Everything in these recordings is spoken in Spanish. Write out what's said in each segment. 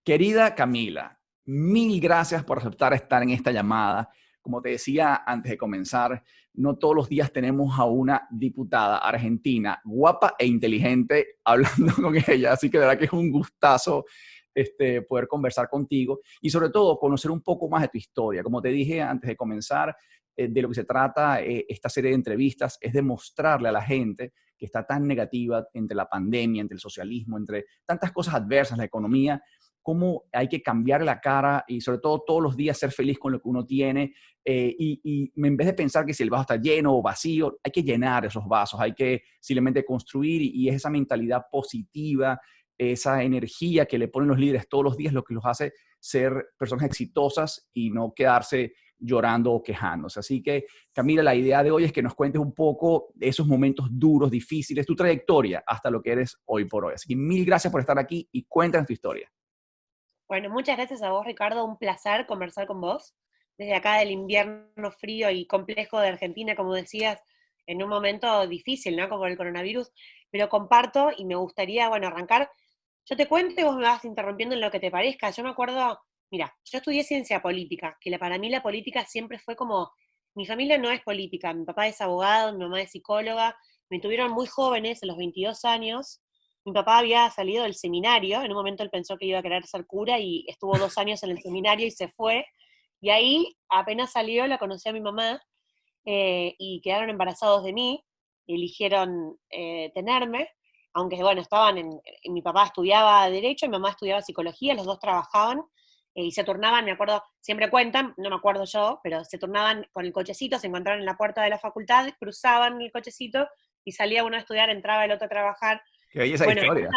Querida Camila, mil gracias por aceptar estar en esta llamada. Como te decía antes de comenzar, no todos los días tenemos a una diputada argentina guapa e inteligente hablando con ella, así que de verdad que es un gustazo poder conversar contigo y sobre todo conocer un poco más de tu historia. Como te dije antes de comenzar, de lo que se trata esta serie de entrevistas es demostrarle a la gente que está tan negativa entre la pandemia, entre el socialismo, entre tantas cosas adversas, la economía, cómo hay que cambiar la cara y sobre todo todos los días ser feliz con lo que uno tiene y en vez de pensar que si el vaso está lleno o vacío, hay que llenar esos vasos, hay que simplemente construir y es esa mentalidad positiva, esa energía que le ponen los líderes todos los días lo que los hace ser personas exitosas y no quedarse llorando o quejándose. Así que, Camila, la idea de hoy es que nos cuentes un poco de esos momentos duros, difíciles, tu trayectoria hasta lo que eres hoy por hoy. Así que mil gracias por estar aquí y cuéntanos tu historia. Bueno, muchas gracias a vos, Ricardo. Un placer conversar con vos. Desde acá del invierno frío y complejo de Argentina, como decías, en un momento difícil, ¿no? Como el coronavirus. Pero comparto y me gustaría, bueno, arrancar. Yo te cuento y vos me vas interrumpiendo en lo que te parezca. Yo me acuerdo, mira, yo estudié ciencia política, que para mí la política siempre fue como, mi familia no es política, mi papá es abogado, mi mamá es psicóloga, me tuvieron muy jóvenes, a los 22 años. Mi papá había salido del seminario, en un momento él pensó que iba a querer ser cura y estuvo 2 años en el seminario y se fue. Y ahí, apenas salió, la conocí a mi mamá y quedaron embarazados de mí, eligieron tenerme, aunque bueno, mi papá estudiaba Derecho y mi mamá estudiaba Psicología, los dos trabajaban y se turnaban, me acuerdo, siempre cuentan, no me acuerdo yo, pero se turnaban con el cochecito, se encontraron en la puerta de la facultad, cruzaban el cochecito y salía uno a estudiar, entraba el otro a trabajar. Qué bella esa Bueno, historia.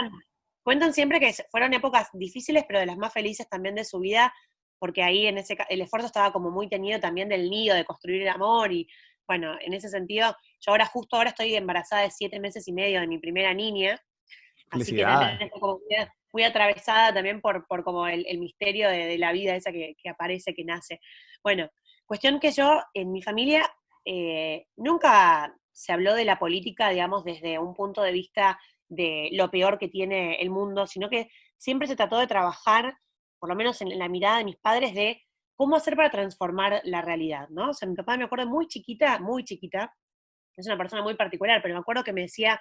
cuentan siempre que fueron épocas difíciles, pero de las más felices también de su vida, porque ahí el esfuerzo estaba como muy tenido también del nido, de construir el amor, y bueno, en ese sentido, yo justo ahora estoy embarazada de 7 meses y medio de mi primera niña, así que también Felicidades. estoy como muy atravesada también por como el misterio de la vida esa que aparece, que nace. Bueno, cuestión que yo, en mi familia, nunca se habló de la política, digamos, desde un punto de vista de lo peor que tiene el mundo, sino que siempre se trató de trabajar, por lo menos en la mirada de mis padres, de cómo hacer para transformar la realidad, ¿no? O sea, mi papá me acuerdo muy chiquita, es una persona muy particular, pero me acuerdo que me decía,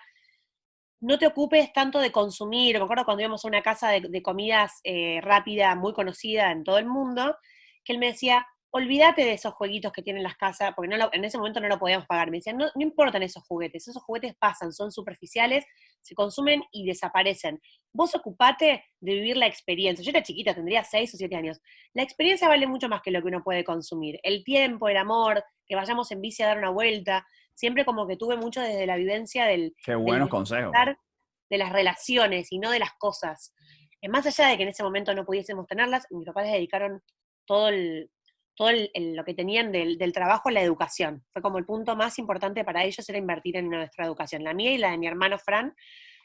no te ocupes tanto de consumir. Me acuerdo cuando íbamos a una casa de comidas rápida, muy conocida en todo el mundo, que él me decía, olvídate de esos jueguitos que tienen las casas, porque en ese momento no lo podíamos pagar. Me decía, no, no importan esos juguetes pasan, son superficiales, se consumen y desaparecen. Vos ocupate de vivir la experiencia. Yo era chiquita, tendría 6 o 7 años. La experiencia vale mucho más que lo que uno puede consumir. El tiempo, el amor, que vayamos en bici a dar una vuelta. Siempre como que tuve mucho desde la vivencia Qué del buenos consejos. disfrutar de las relaciones y no de las cosas. Más allá de que en ese momento no pudiésemos tenerlas, mis papás les dedicaron todo lo que tenían del trabajo a la educación. Fue como el punto más importante para ellos era invertir en nuestra educación, la mía y la de mi hermano Fran,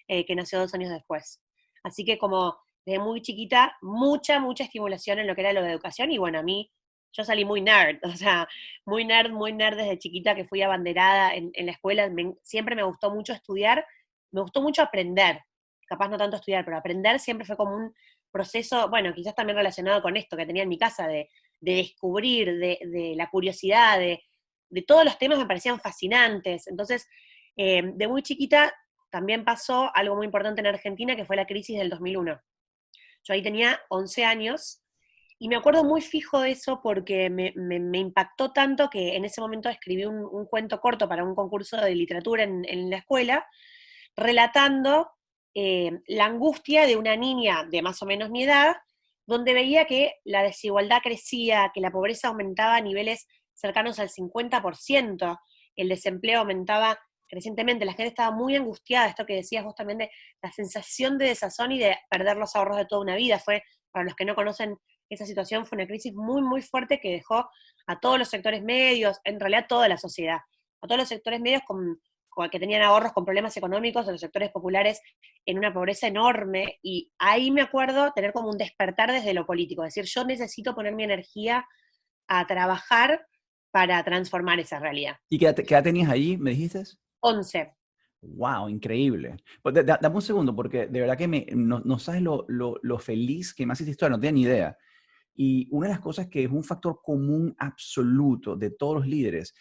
que nació 2 años después. Así que como desde muy chiquita, mucha estimulación en lo que era lo de educación y bueno, a mí yo salí muy nerd, o sea, muy nerd desde chiquita que fui abanderada en la escuela, siempre me gustó mucho estudiar, me gustó mucho aprender, capaz no tanto estudiar, pero aprender siempre fue como un proceso, bueno, quizás también relacionado con esto que tenía en mi casa, de descubrir, de la curiosidad, de todos los temas me parecían fascinantes. Entonces, de muy chiquita también pasó algo muy importante en Argentina, que fue la crisis del 2001. Yo ahí tenía 11 años y me acuerdo muy fijo de eso porque me impactó tanto que en ese momento escribí un cuento corto para un concurso de literatura en la escuela, relatando la angustia de una niña de más o menos mi edad, donde veía que la desigualdad crecía, que la pobreza aumentaba a niveles cercanos al 50%, el desempleo aumentaba crecientemente, la gente estaba muy angustiada, esto que decías vos también de la sensación de desazón y de perder los ahorros de toda una vida. Fue, para los que no conocen esa situación, fue una crisis muy fuerte que dejó a todos los sectores medios, en realidad toda la sociedad, a todos los sectores medios que tenían ahorros con problemas económicos, de los sectores populares en una pobreza enorme, y ahí me acuerdo tener como un despertar desde lo político, es decir, yo necesito poner mi energía a trabajar para transformar esa realidad. ¿Y qué edad tenías ahí, me dijiste? 11. Wow, increíble. Pues dame un segundo, porque de verdad que no sabes lo feliz que me hace esta historia, no tenía ni idea. Y una de las cosas que es un factor común absoluto de todos los líderes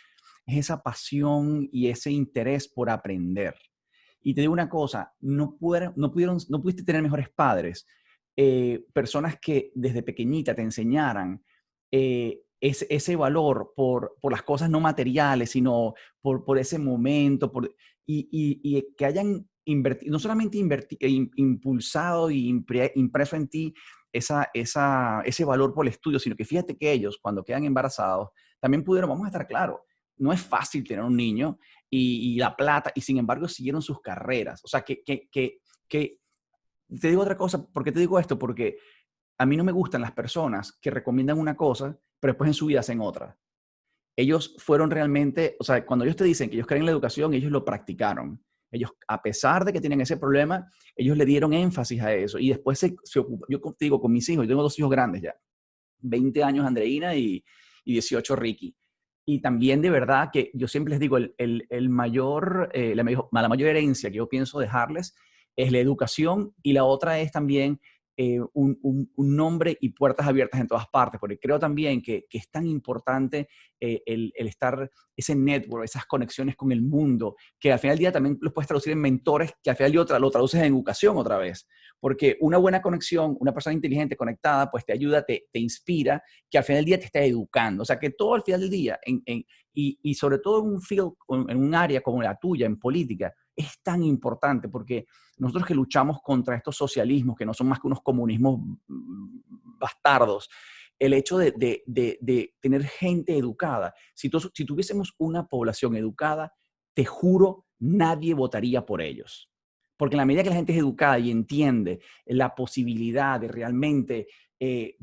es esa pasión y ese interés por aprender. Y te digo una cosa, no pudiste tener mejores padres, personas que desde pequeñita te enseñaran ese valor por las cosas no materiales, sino por ese momento, y que hayan invertido, no solamente impulsado y impreso en ti ese valor por el estudio, sino que fíjate que ellos, cuando quedan embarazados, también pudieron, vamos a estar claros, no es fácil tener un niño y la plata, y sin embargo siguieron sus carreras. O sea, que te digo otra cosa, ¿por qué te digo esto? Porque a mí no me gustan las personas que recomiendan una cosa, pero después en su vida hacen otra. Ellos fueron realmente, o sea, cuando ellos te dicen que ellos creen en la educación, ellos lo practicaron. Ellos, a pesar de que tienen ese problema, ellos le dieron énfasis a eso. Y después yo te digo, con mis hijos, yo tengo 2 hijos grandes ya, 20 años Andreina y 18 Ricky. Y también de verdad que yo siempre les digo, el mayor, la mayor herencia que yo pienso dejarles es la educación, y la otra es también un nombre y puertas abiertas en todas partes, porque creo también que es tan importante el estar, ese network, esas conexiones con el mundo, que al final del día también los puedes traducir en mentores, que al final del día lo traduces en educación otra vez, porque una buena conexión, una persona inteligente, conectada, pues te ayuda, te inspira, que al final del día te está educando. O sea, que todo al final del día, y sobre todo en un field, en un área como la tuya, en política, es tan importante, porque nosotros que luchamos contra estos socialismos, que no son más que unos comunismos bastardos, el hecho de tener gente educada, si tuviésemos una población educada, te juro, nadie votaría por ellos. Porque en la medida que la gente es educada y entiende la posibilidad de realmente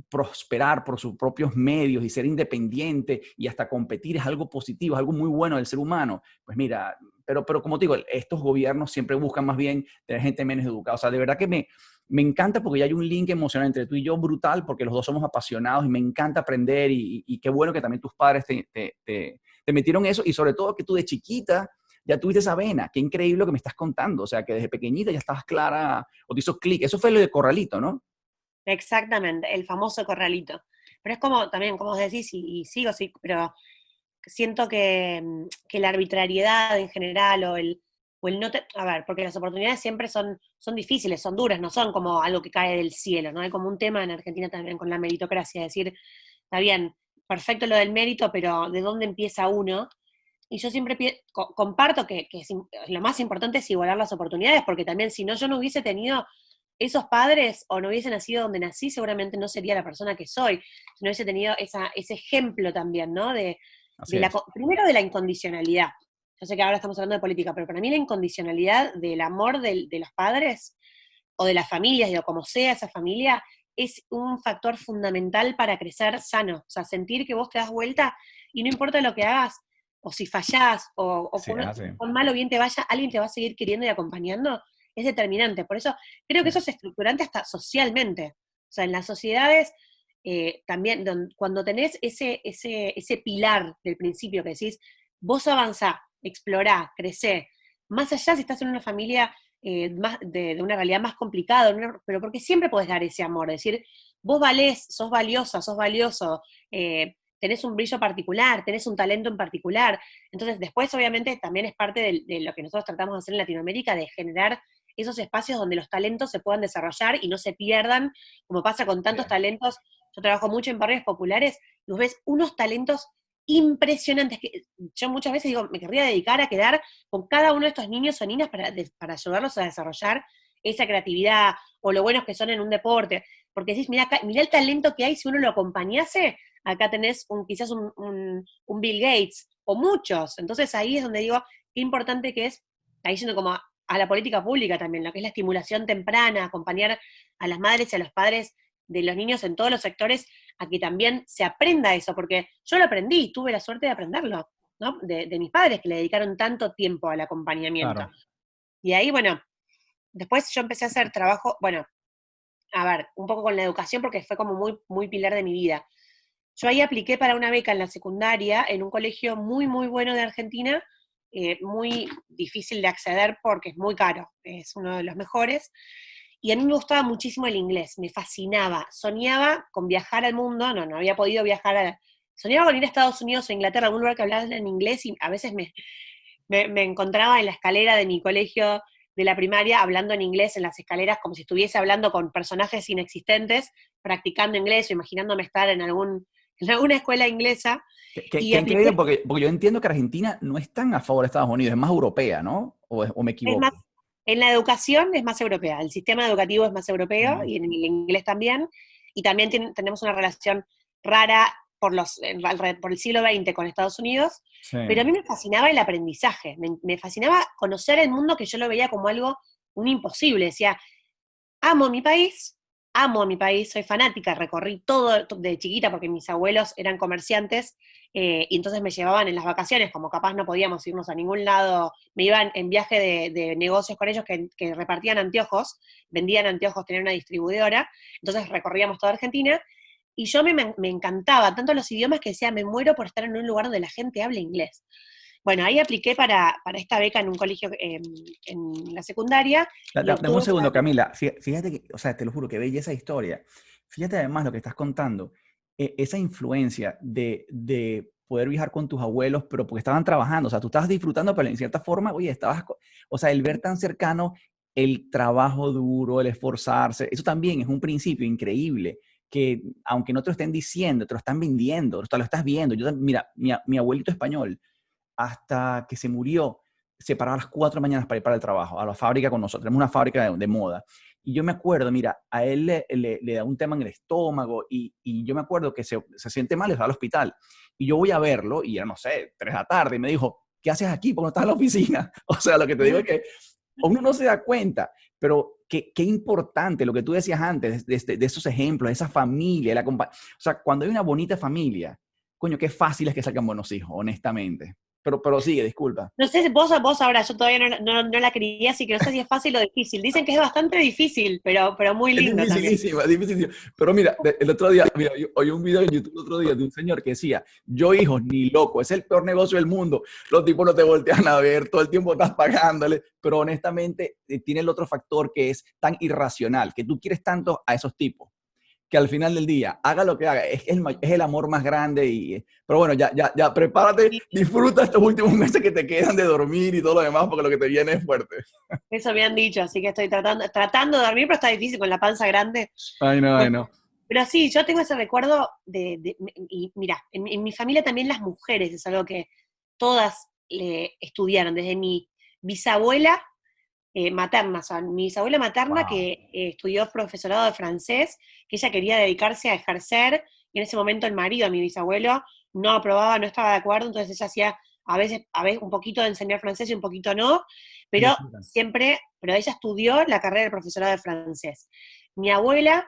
prosperar por sus propios medios y ser independiente y hasta competir, es algo positivo, es algo muy bueno del ser humano, pues mira, pero como te digo, estos gobiernos siempre buscan más bien tener gente menos educada. O sea, de verdad que me encanta, porque ya hay un link emocional entre tú y yo brutal, porque los dos somos apasionados y me encanta aprender, y qué bueno que también tus padres te metieron eso, y sobre todo que tú de chiquita ya tuviste esa vena. Qué increíble lo que me estás contando. O sea, que desde pequeñita ya estabas clara o te hizo clic. Eso fue lo de Corralito, ¿no? Exactamente, el famoso corralito. Pero es como también, como vos decís, y sigo, sí, pero siento que la arbitrariedad en general o el no a ver, porque las oportunidades siempre son difíciles, son duras, no son como algo que cae del cielo, ¿no? Hay como un tema en Argentina también con la meritocracia, es decir, está bien, perfecto lo del mérito, pero ¿de dónde empieza uno? Y yo siempre comparto que lo más importante es igualar las oportunidades, porque también si no, yo no hubiese tenido esos padres o no hubiese nacido donde nací, seguramente no sería la persona que soy, si no hubiese tenido ese ejemplo también, ¿no? Así es. Primero de la incondicionalidad. Yo sé que ahora estamos hablando de política, pero para mí la incondicionalidad del amor de los padres o de las familias, digo, como sea esa familia, es un factor fundamental para crecer sano. O sea, sentir que vos te das vuelta y no importa lo que hagas, o si fallás, o Sí, es así. con mal o bien te vaya, alguien te va a seguir queriendo y acompañando, es determinante. Por eso creo Sí. que eso es estructurante hasta socialmente. O sea, en las sociedades también, cuando tenés ese pilar del principio que decís, vos avanzá, explorá, crecé, más allá si estás en una familia más de una realidad más complicada, pero porque siempre podés dar ese amor, decir, vos valés, sos valiosa, sos valioso, tenés un brillo particular, tenés un talento en particular. Entonces, después, obviamente, también es parte de lo que nosotros tratamos de hacer en Latinoamérica, de generar esos espacios donde los talentos se puedan desarrollar y no se pierdan, como pasa con Sí. tantos talentos. Yo trabajo mucho en barrios populares, y vos ves unos talentos impresionantes que yo muchas veces digo, me querría dedicar a quedar con cada uno de estos niños o niñas para ayudarlos a desarrollar esa creatividad o lo buenos que son en un deporte. Porque decís, mira el talento que hay si uno lo acompañase, acá tenés quizás un Bill Gates o muchos. Entonces ahí es donde digo, qué importante que es, ahí yendo como a la política pública también, lo que es la estimulación temprana, acompañar a las madres y a los padres de los niños en todos los sectores a que también se aprenda eso, porque yo lo aprendí, tuve la suerte de aprenderlo, ¿no? De mis padres que le dedicaron tanto tiempo al acompañamiento. Claro. Y ahí, bueno, después yo empecé a hacer trabajo, bueno, a ver, un poco con la educación porque fue como muy, muy pilar de mi vida. Yo ahí apliqué para una beca en la secundaria en un colegio muy, muy bueno de Argentina, muy difícil de acceder porque es muy caro, es uno de los mejores. Y a mí me gustaba muchísimo el inglés, me fascinaba. Soñaba con viajar al mundo, no había podido viajar soñaba con ir a Estados Unidos o Inglaterra, a algún lugar que hablaran en inglés, y a veces me encontraba en la escalera de mi colegio de la primaria hablando en inglés en las escaleras como si estuviese hablando con personajes inexistentes, practicando inglés o imaginándome estar en alguna escuela inglesa. Y Qué increíble, apliqué, porque yo entiendo que Argentina no es tan a favor de Estados Unidos, es más europea, ¿no? O me es más, equivoco? en la educación es más europea, el sistema educativo es más europeo Mm. y en el inglés también, y también tenemos una relación rara por el siglo XX con Estados Unidos, Sí. pero a mí me fascinaba el aprendizaje, me fascinaba conocer el mundo que yo lo veía como algo, un imposible, decía, amo a mi país, soy fanática, recorrí todo de chiquita porque mis abuelos eran comerciantes y entonces me llevaban en las vacaciones, como capaz no podíamos irnos a ningún lado, me iban en viaje de negocios con ellos que repartían anteojos, vendían anteojos, tenían una distribuidora, entonces recorríamos toda Argentina y yo me encantaba tanto los idiomas que decía, me muero por estar en un lugar donde la gente hable inglés. Bueno, ahí apliqué para esta beca en un colegio en la secundaria y Dame un obtuve segundo, esa. Camila. Fíjate que, o sea, te lo juro, que bella esa historia. Fíjate además lo que estás contando, esa influencia de poder viajar con tus abuelos, pero porque estaban trabajando, o sea, tú estabas disfrutando, pero en cierta forma, oye, o sea, el ver tan cercano el trabajo duro, el esforzarse, eso también es un principio increíble, que aunque no te lo estén diciendo, te lo están vendiendo, o sea, lo estás viendo. Mira, mi abuelito español, hasta que se murió, se paraba a las 4 de la mañana para ir para el trabajo, a la fábrica con nosotros. Tenemos una fábrica de moda. Y yo me acuerdo, mira, a él le da un tema en el estómago y yo me acuerdo que se siente mal y se va al hospital. Y yo voy a verlo y era, no sé, 3 de la tarde y me dijo, ¿qué haces aquí? ¿Por qué no estás en la oficina? O sea, lo que te digo es que uno no se da cuenta, pero qué importante lo que tú decías antes, de esos ejemplos, de esa familia, o sea, cuando hay una bonita familia, coño, qué fácil es que salgan buenos hijos, honestamente. Pero sigue, disculpa. No sé si vos ahora, yo todavía no la quería, así que no sé si es fácil o difícil. Dicen que es bastante difícil, pero muy Es lindo también. dificilísima, es dificilísima. Pero mira, el otro día, mira, yo oí un video en YouTube el otro día de un señor que decía, yo hijos, ni loco, es el peor negocio del mundo. Los tipos no te voltean a ver, todo el tiempo estás pagándole. Pero honestamente, tiene el otro factor que es tan irracional, que tú quieres tanto a esos tipos, que al final del día, haga lo que haga, es el amor más grande. Pero bueno, ya, prepárate, Y disfruta estos últimos meses que te quedan de dormir y todo lo demás, porque lo que te viene es fuerte. eso me han dicho, así que estoy tratando de dormir, pero está difícil con la panza grande. Ay, no, ay, Bueno, no. pero sí, yo tengo ese recuerdo y mira, en mi familia también las mujeres, es algo que todas estudiaron, desde mi bisabuela materna, o sea, mi bisabuela materna Wow. que estudió profesorado de francés, que ella quería dedicarse a ejercer, y en ese momento el marido, mi bisabuelo, no aprobaba, no estaba de acuerdo, entonces ella hacía a veces un poquito de enseñar francés y un poquito no, Qué pero locura. pero ella estudió la carrera de profesorado de francés. Mi abuela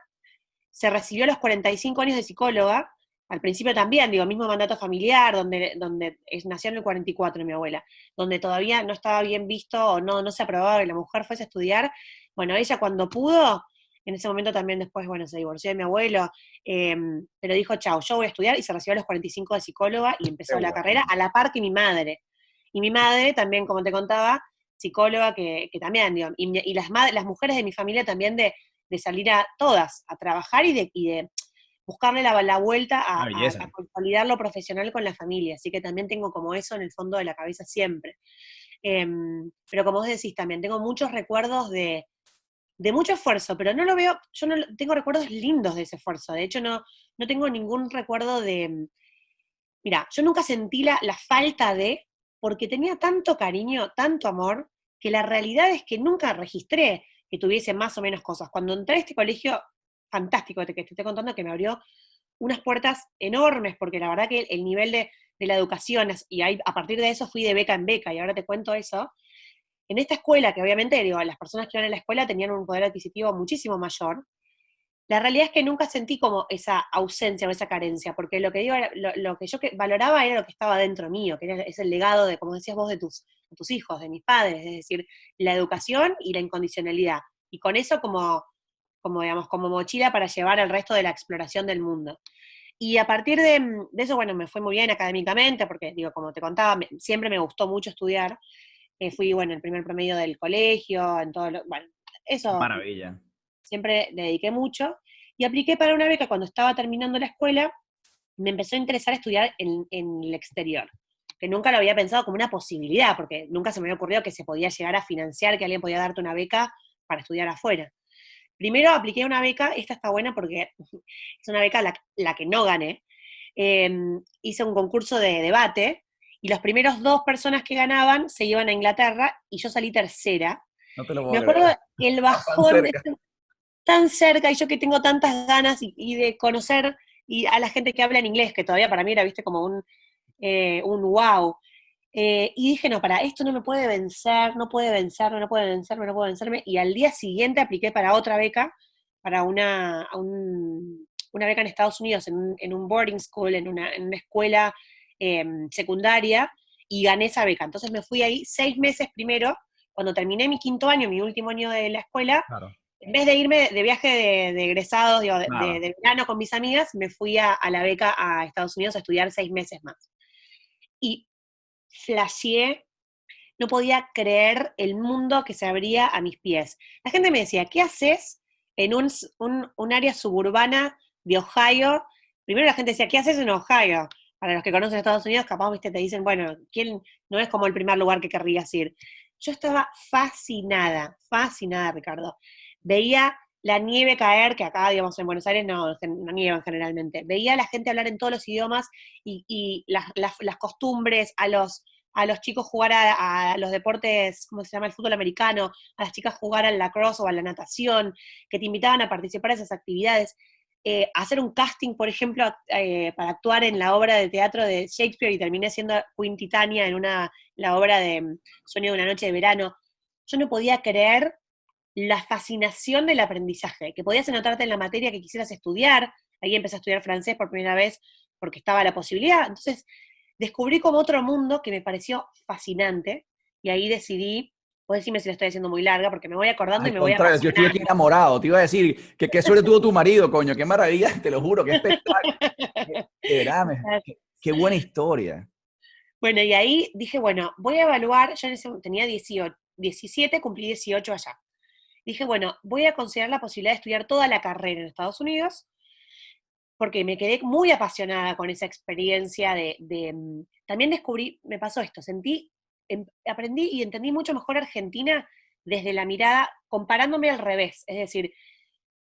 se recibió a los 45 años de psicóloga, al principio también, digo, mismo mandato familiar, donde nació en el 44 mi abuela, donde todavía no estaba bien visto o no se aprobaba que la mujer fuese a estudiar. Bueno, ella cuando pudo, en ese momento también después, bueno, se divorció de mi abuelo, pero dijo, chao, yo voy a estudiar y se recibió a los 45 de psicóloga y Qué empezó la carrera bueno. a la par que mi madre. Y mi madre también, como te contaba, psicóloga, que también, digo, y las mujeres de mi familia también de salir a todas a trabajar y de buscarle la vuelta Una a belleza. consolidar lo profesional con la familia. Así que también tengo como eso en el fondo de la cabeza siempre. Pero como vos decís también, tengo muchos recuerdos de mucho esfuerzo, pero no lo veo, yo no tengo recuerdos lindos de ese esfuerzo. De hecho, no tengo ningún recuerdo de. Mira, yo nunca sentí la falta de, porque tenía tanto cariño, tanto amor, que la realidad es que nunca registré que tuviese más o menos cosas. Cuando entré a este colegio fantástico que te estoy contando, que me abrió unas puertas enormes, porque la verdad que el nivel de la educación, y ahí, a partir de eso fui de beca en beca, y ahora te cuento eso, en esta escuela, que obviamente digo, las personas que iban a la escuela tenían un poder adquisitivo muchísimo mayor, la realidad es que nunca sentí como esa ausencia o esa carencia, porque lo que digo, lo que yo valoraba era lo que estaba dentro mío, que era ese legado de, como decías vos, de tus hijos, de mis padres, es decir, la educación y la incondicionalidad. Y con eso como, digamos, como mochila para llevar al resto de la exploración del mundo. Y a partir de eso, bueno, me fue muy bien académicamente, porque, digo, como te contaba, siempre me gustó mucho estudiar. Fui, bueno, el primer promedio del colegio, en todo lo, bueno, eso Maravilla. siempre le dediqué mucho. Y apliqué para una beca cuando estaba terminando la escuela, me empezó a interesar estudiar en el exterior, que nunca lo había pensado como una posibilidad, porque nunca se me había ocurrido que se podía llegar a financiar, que alguien podía darte una beca para estudiar afuera. Primero apliqué una beca, esta está buena porque es una beca la que no gané. Hice un concurso de debate y los primeros 2 personas que ganaban se iban a Inglaterra y yo salí tercera. No te lo Me puedo acuerdo creer. el Tan bajón de cerca. estar tan cerca y yo que tengo tantas ganas y de conocer y a la gente que habla en inglés, que todavía para mí era, viste, como un wow. Y dije, no, para esto no me puede vencer, no puede vencerme, no puede vencerme, no puede vencerme. Y al día siguiente apliqué para otra beca, para una beca en Estados Unidos, en un boarding school, en una escuela secundaria, y gané esa beca. Entonces me fui ahí 6 meses primero, cuando terminé mi quinto año, mi último año de la escuela, Claro, en vez de irme de viaje de egresados, digo, claro. de verano con mis amigas, me fui a la beca a Estados Unidos a estudiar 6 meses más. Y flasheé, no podía creer el mundo que se abría a mis pies. La gente me decía, ¿qué haces en un área suburbana de Ohio? Primero la gente decía, ¿qué haces en Ohio? Para los que conocen Estados Unidos, capaz, viste, te dicen, bueno, ¿quién no es como el primer lugar que querrías ir? Yo estaba fascinada, fascinada, Ricardo. Veía la nieve caer, que acá, digamos, en Buenos Aires no nievan generalmente. Veía a la gente hablar en todos los idiomas y las costumbres, a los chicos jugar a los deportes, ¿cómo se llama? El fútbol americano, a las chicas jugar al lacrosse o a la natación, que te invitaban a participar en esas actividades. Hacer un casting, por ejemplo, para actuar en la obra de teatro de Shakespeare y terminé siendo Queen Titania en la obra de Sueño de una noche de verano. Yo no podía creer la fascinación del aprendizaje, que podías anotarte en la materia que quisieras estudiar. Ahí empecé a estudiar francés por primera vez porque estaba la posibilidad. Entonces, descubrí como otro mundo que me pareció fascinante y ahí decidí, puedes decirme si la estoy haciendo muy larga porque me voy acordando y Al me voy contrario, yo estoy aquí apasionando. enamorado. Te iba a decir que qué suerte tuvo tu marido, coño. Qué maravilla, te lo juro, qué espectáculo. De verdad, qué buena historia. Bueno, y ahí dije, bueno, voy a evaluar, yo tenía 18, 17, cumplí 18 allá. Dije, bueno, voy a considerar la posibilidad de estudiar toda la carrera en Estados Unidos, porque me quedé muy apasionada con esa experiencia también descubrí, me pasó esto, aprendí y entendí mucho mejor Argentina desde la mirada, comparándome al revés, es decir,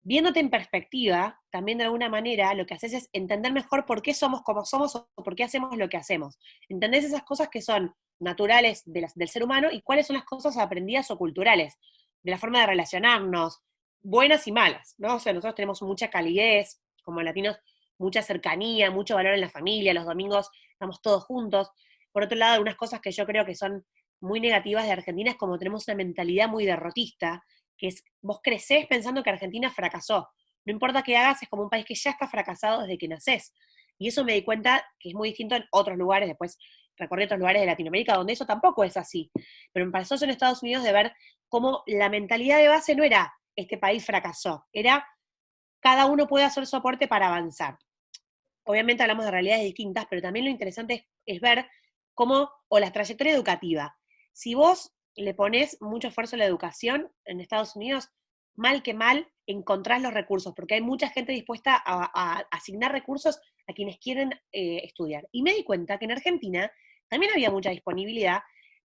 viéndote en perspectiva, también de alguna manera lo que haces es entender mejor por qué somos como somos o por qué hacemos lo que hacemos. Entendés esas cosas que son naturales del ser humano y cuáles son las cosas aprendidas o culturales, de la forma de relacionarnos, buenas y malas, ¿no? O sea, nosotros tenemos mucha calidez, como latinos, mucha cercanía, mucho valor en la familia, los domingos estamos todos juntos. Por otro lado, algunas cosas que yo creo que son muy negativas de Argentina es como tenemos una mentalidad muy derrotista, que es, vos crecés pensando que Argentina fracasó. No importa qué hagas, es como un país que ya está fracasado desde que nacés. Y eso me di cuenta que es muy distinto en otros lugares, después recorrí otros lugares de Latinoamérica donde eso tampoco es así. Pero me pasó eso en Estados Unidos de ver cómo la mentalidad de base no era este país fracasó, era cada uno puede hacer su aporte para avanzar. Obviamente hablamos de realidades distintas, pero también lo interesante es ver cómo, o la trayectoria educativa. Si vos le pones mucho esfuerzo a la educación en Estados Unidos, mal que mal encontrás los recursos, porque hay mucha gente dispuesta a asignar recursos a quienes quieren estudiar. Y me di cuenta que en Argentina también había mucha disponibilidad,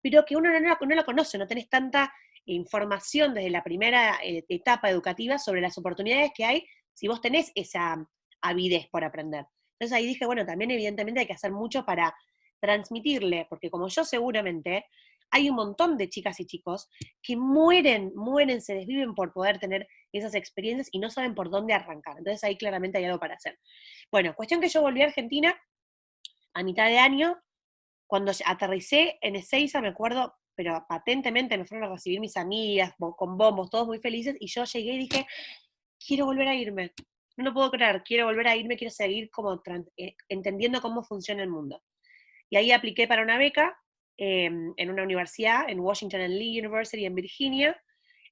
pero que uno no la conoce, no tenés tanta información desde la primera etapa educativa sobre las oportunidades que hay si vos tenés esa avidez por aprender. Entonces ahí dije, bueno, también evidentemente hay que hacer mucho para transmitirle, porque como yo seguramente, hay un montón de chicas y chicos que mueren, se desviven por poder tener esas experiencias y no saben por dónde arrancar. Entonces ahí claramente hay algo para hacer. Bueno, cuestión que yo volví a Argentina a mitad de año, cuando aterricé en Ezeiza, me acuerdo, pero patentemente me fueron a recibir mis amigas, con bombos, todos muy felices, y yo llegué y dije, quiero volver a irme. No lo puedo creer, quiero volver a irme, quiero seguir como entendiendo cómo funciona el mundo. Y ahí apliqué para una beca en una universidad, en Washington and Lee University en Virginia.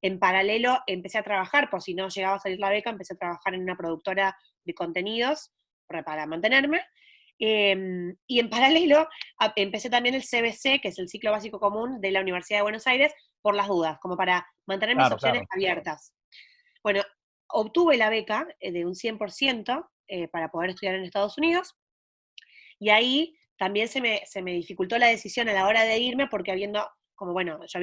En paralelo empecé a trabajar, por si no llegaba a salir la beca, empecé a trabajar en una productora de contenidos para mantenerme. Y en paralelo empecé también el CBC, que es el ciclo básico común de la Universidad de Buenos Aires, por las dudas, como para mantener mis Claro, opciones claro. abiertas. Bueno, obtuve la beca de un 100% para poder estudiar en Estados Unidos, y ahí también se me dificultó la decisión a la hora de irme, porque como bueno, yo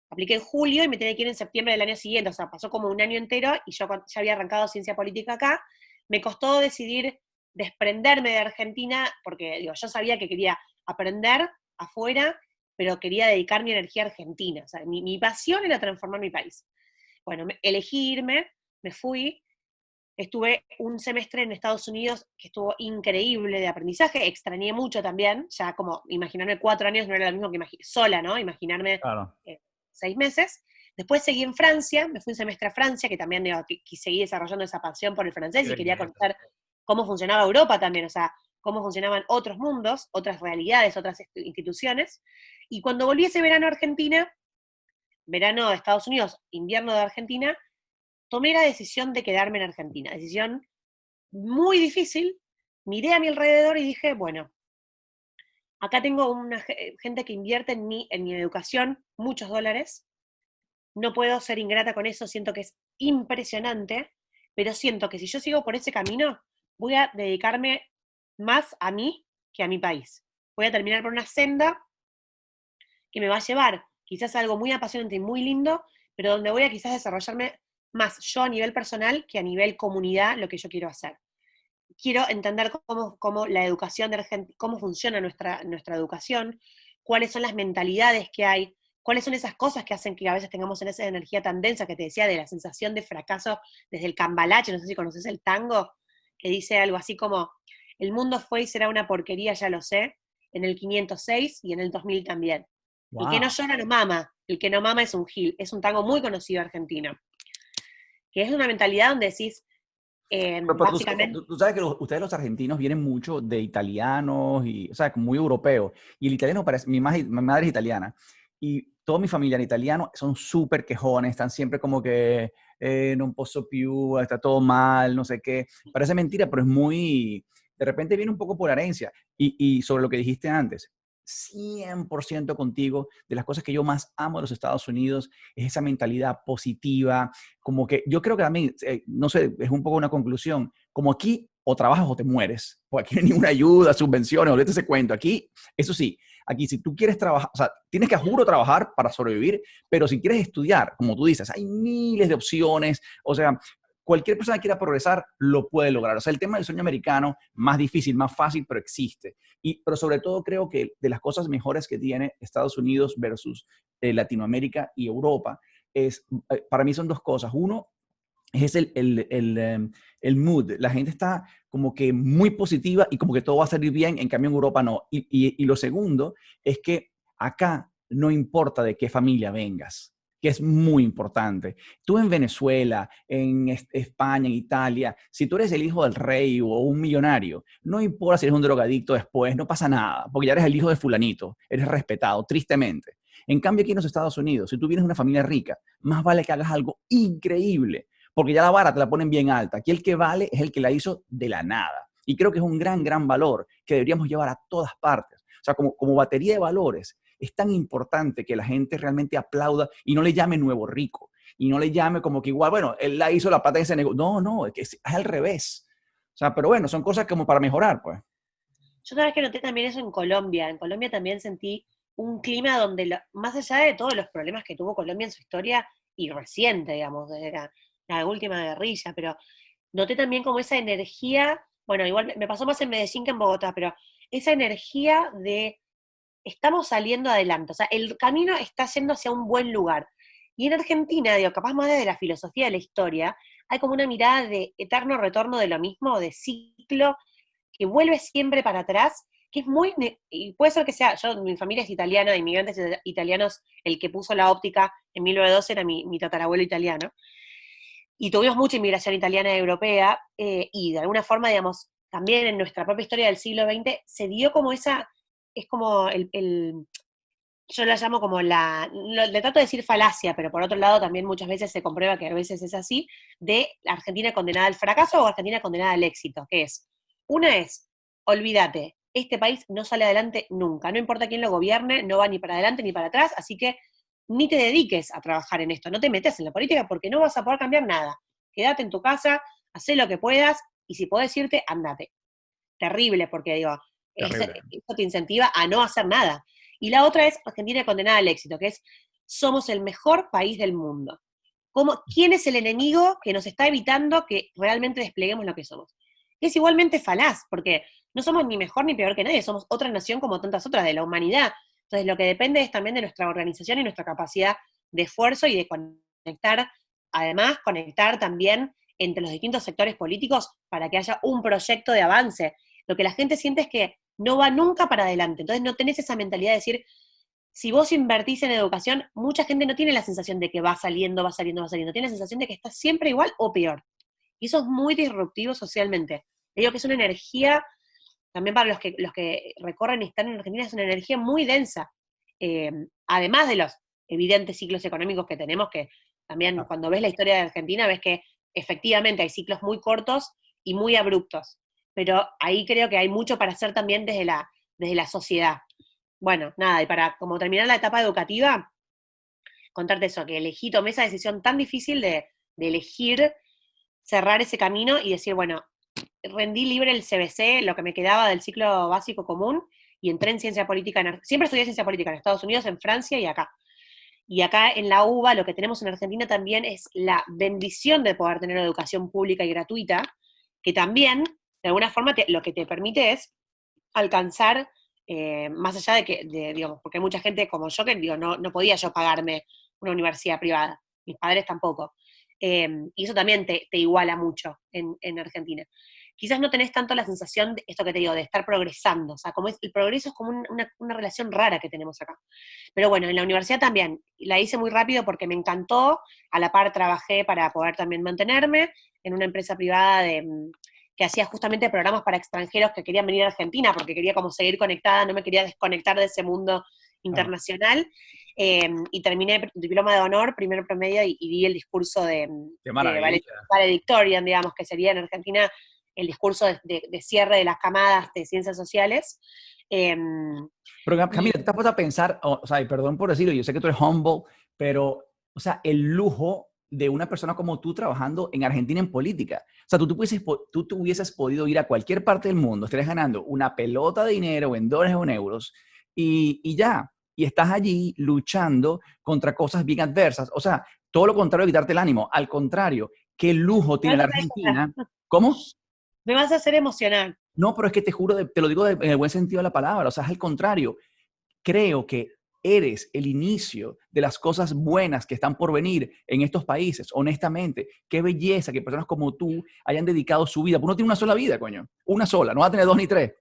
apliqué en julio y me tenía que ir en septiembre del año siguiente, o sea, pasó como un año entero y yo ya había arrancado ciencia política acá. Me costó decidir desprenderme de Argentina, porque digo, yo sabía que quería aprender afuera, pero quería dedicar mi energía a Argentina. O sea, mi pasión era transformar mi país. Bueno, elegí irme, me fui, estuve un semestre en Estados Unidos que estuvo increíble de aprendizaje, extrañé mucho también, ya como imaginarme 4 años no era lo mismo que sola, ¿no? Imaginarme Claro. 6 meses. Después seguí en Francia, me fui un semestre a Francia, que también digo, seguí desarrollando esa pasión por el francés y quería conocer cómo funcionaba Europa también, o sea, cómo funcionaban otros mundos, otras realidades, otras instituciones. Y cuando volví ese verano a Argentina, verano de Estados Unidos, invierno de Argentina, tomé la decisión de quedarme en Argentina. Decisión muy difícil. Miré a mi alrededor y dije, bueno, acá tengo una gente que invierte en mi educación muchos dólares. No puedo ser ingrata con eso, siento que es impresionante, pero siento que si yo sigo por ese camino, voy a dedicarme más a mí que a mi país. Voy a terminar por una senda que me va a llevar quizás a algo muy apasionante y muy lindo, pero donde voy a quizás desarrollarme más yo a nivel personal que a nivel comunidad lo que yo quiero hacer. Quiero entender cómo la educación de Argentina, cómo funciona nuestra educación, cuáles son las mentalidades que hay, cuáles son esas cosas que hacen que a veces tengamos en esa energía tan densa que te decía de la sensación de fracaso desde el cambalache, no sé si conoces el tango, que dice algo así como, el mundo fue y será una porquería, ya lo sé, en el 506 y en el 2000 también. El que no Wow. llora no mama, el que no mama es un gil, es un tango muy conocido argentino, que es una mentalidad donde decís, Pero básicamente, tú sabes que ustedes los argentinos vienen mucho de italianos y, o sea, muy europeos. Y el italiano parece, mi madre es italiana y toda mi familia en italiano son súper quejones, están siempre como que non posso più, está todo mal, no sé qué. Parece mentira, pero es muy, de repente viene un poco por herencia. Y sobre lo que dijiste antes, 100% contigo, de las cosas que yo más amo de los Estados Unidos es esa mentalidad positiva, como que yo creo que también, no sé, es un poco una conclusión, como aquí o trabajas o te mueres, porque aquí no hay ninguna ayuda, subvenciones, olvídate ese cuento. Aquí, eso sí, aquí si tú quieres trabajar, o sea, tienes que a juro trabajar para sobrevivir, pero si quieres estudiar, como tú dices, hay miles de opciones, o sea, cualquier persona que quiera progresar lo puede lograr. O sea, el tema del sueño americano, más difícil, más fácil, pero existe. Pero sobre todo creo que de las cosas mejores que tiene Estados Unidos versus Latinoamérica y Europa, para mí son dos cosas. Uno, es el mood. La gente está como que muy positiva y como que todo va a salir bien, en cambio en Europa no. Y lo segundo es que acá no importa de qué familia vengas, que es muy importante. Tú en Venezuela, en España, en Italia, si tú eres el hijo del rey o un millonario, no importa si eres un drogadicto después, no pasa nada, porque ya eres el hijo de fulanito, eres respetado, tristemente. En cambio aquí en los Estados Unidos, si tú vienes de una familia rica, más vale que hagas algo increíble, porque ya la vara te la ponen bien alta. Aquí el que vale es el que la hizo de la nada. Y creo que es un gran, gran valor que deberíamos llevar a todas partes. O sea, como batería de valores, es tan importante que la gente realmente aplauda y no le llame nuevo rico. Y no le llame como que igual, bueno, él la hizo la plata en ese negocio. No, no, es al revés. O sea, pero bueno, son cosas como para mejorar, pues. yo sabes que noté también eso en Colombia. En Colombia también sentí un clima donde, más allá de todos los problemas que tuvo Colombia en su historia, y reciente, digamos, desde la última guerrilla, pero noté también como esa energía, bueno, igual me pasó más en Medellín que en Bogotá, pero esa energía de estamos saliendo adelante, o sea, el camino está yendo hacia un buen lugar. Y en Argentina, digo, capaz más desde la filosofía de la historia, hay como una mirada de eterno retorno de lo mismo, de ciclo, que vuelve siempre para atrás, que es muy, y puede ser que sea, mi familia es italiana, de inmigrantes italianos, el que puso la óptica en 1912 era mi tatarabuelo italiano, y tuvimos mucha inmigración italiana y europea, y de alguna forma, digamos, también en nuestra propia historia del siglo XX se dio como esa, es como yo la llamo como le trato de decir falacia, pero por otro lado también muchas veces se comprueba que a veces es así, de Argentina condenada al fracaso o Argentina condenada al éxito, que es Una es, olvídate, este país no sale adelante nunca, no importa quién lo gobierne, no va ni para adelante ni para atrás, así que ni te dediques a trabajar en esto, no te metes en la política porque no vas a poder cambiar nada. Quédate en tu casa, haz lo que puedas, y si podés irte, andate. Terrible, porque digo, Terrible. eso te incentiva a no hacer nada. Y la otra es Argentina condenada al éxito, que es, somos el mejor país del mundo. ¿Quién es el enemigo que nos está evitando que realmente despleguemos lo que somos? Es igualmente falaz, porque no somos ni mejor ni peor que nadie, somos otra nación como tantas otras de la humanidad. Entonces lo que depende es también de nuestra organización y nuestra capacidad de esfuerzo y de conectar, además conectar también entre los distintos sectores políticos para que haya un proyecto de avance. Lo que la gente siente es que no va nunca para adelante, entonces no tenés esa mentalidad de decir, si vos invertís en educación, mucha gente no tiene la sensación de que va saliendo, va saliendo, va saliendo, tiene la sensación de que está siempre igual o peor. Y eso es muy disruptivo socialmente. Digo que es una energía, también para los que recorren y están en Argentina, es una energía muy densa. Además de los evidentes ciclos económicos que tenemos, que también Ah, cuando ves la historia de Argentina, ves que efectivamente hay ciclos muy cortos y muy abruptos. Pero ahí creo que hay mucho para hacer también desde la sociedad. Bueno, nada, y para como terminar la etapa educativa, contarte eso, que tomé esa decisión tan difícil de elegir cerrar ese camino y decir, bueno, rendí libre el CBC, lo que me quedaba del ciclo básico común, y entré en ciencia política, siempre estudié ciencia política en Estados Unidos, en Francia y acá. Y acá en la UBA lo que tenemos en Argentina también es la bendición de poder tener educación pública y gratuita, que también, de alguna forma, lo que te permite es alcanzar, más allá de que, digamos, porque hay mucha gente como yo que, digo, no podía yo pagarme una universidad privada, mis padres tampoco. Y eso también te iguala mucho en Argentina. Quizás no tenés tanto la sensación de esto que te digo, de estar progresando, o sea, el progreso es como una relación rara que tenemos acá. Pero bueno, en la universidad también, la hice muy rápido porque me encantó, a la par trabajé para poder también mantenerme en una empresa privada que hacía justamente programas para extranjeros que querían venir a Argentina, porque quería como seguir conectada, no me quería desconectar de ese mundo claro. internacional, y terminé diploma de honor, primer promedio, y di el discurso Qué de maravilla. valedictorian, digamos, que sería en Argentina el discurso de cierre de las camadas de ciencias sociales. Eh, Pero y Camila, ¿te has puesto a pensar, o sea, y perdón por decirlo, yo sé que tú eres humble, pero, o sea, el lujo de una persona como tú trabajando en Argentina en política. O sea, tú hubieses podido ir a cualquier parte del mundo, estarías ganando una pelota de dinero en dólares o en euros y ya. Y estás allí luchando contra cosas bien adversas. O sea, todo lo contrario de quitarte el ánimo. Al contrario, qué lujo me tiene vas la a hacer llorar. Argentina. ¿Cómo? Me vas a hacer emocionar. No, pero es que te juro, te lo digo en el buen sentido de la palabra. O sea, es al contrario. Creo que eres el inicio de las cosas buenas que están por venir en estos países, honestamente. Qué belleza que personas como tú hayan dedicado su vida, porque uno tiene una sola vida, coño, una sola, no va a tener dos ni tres,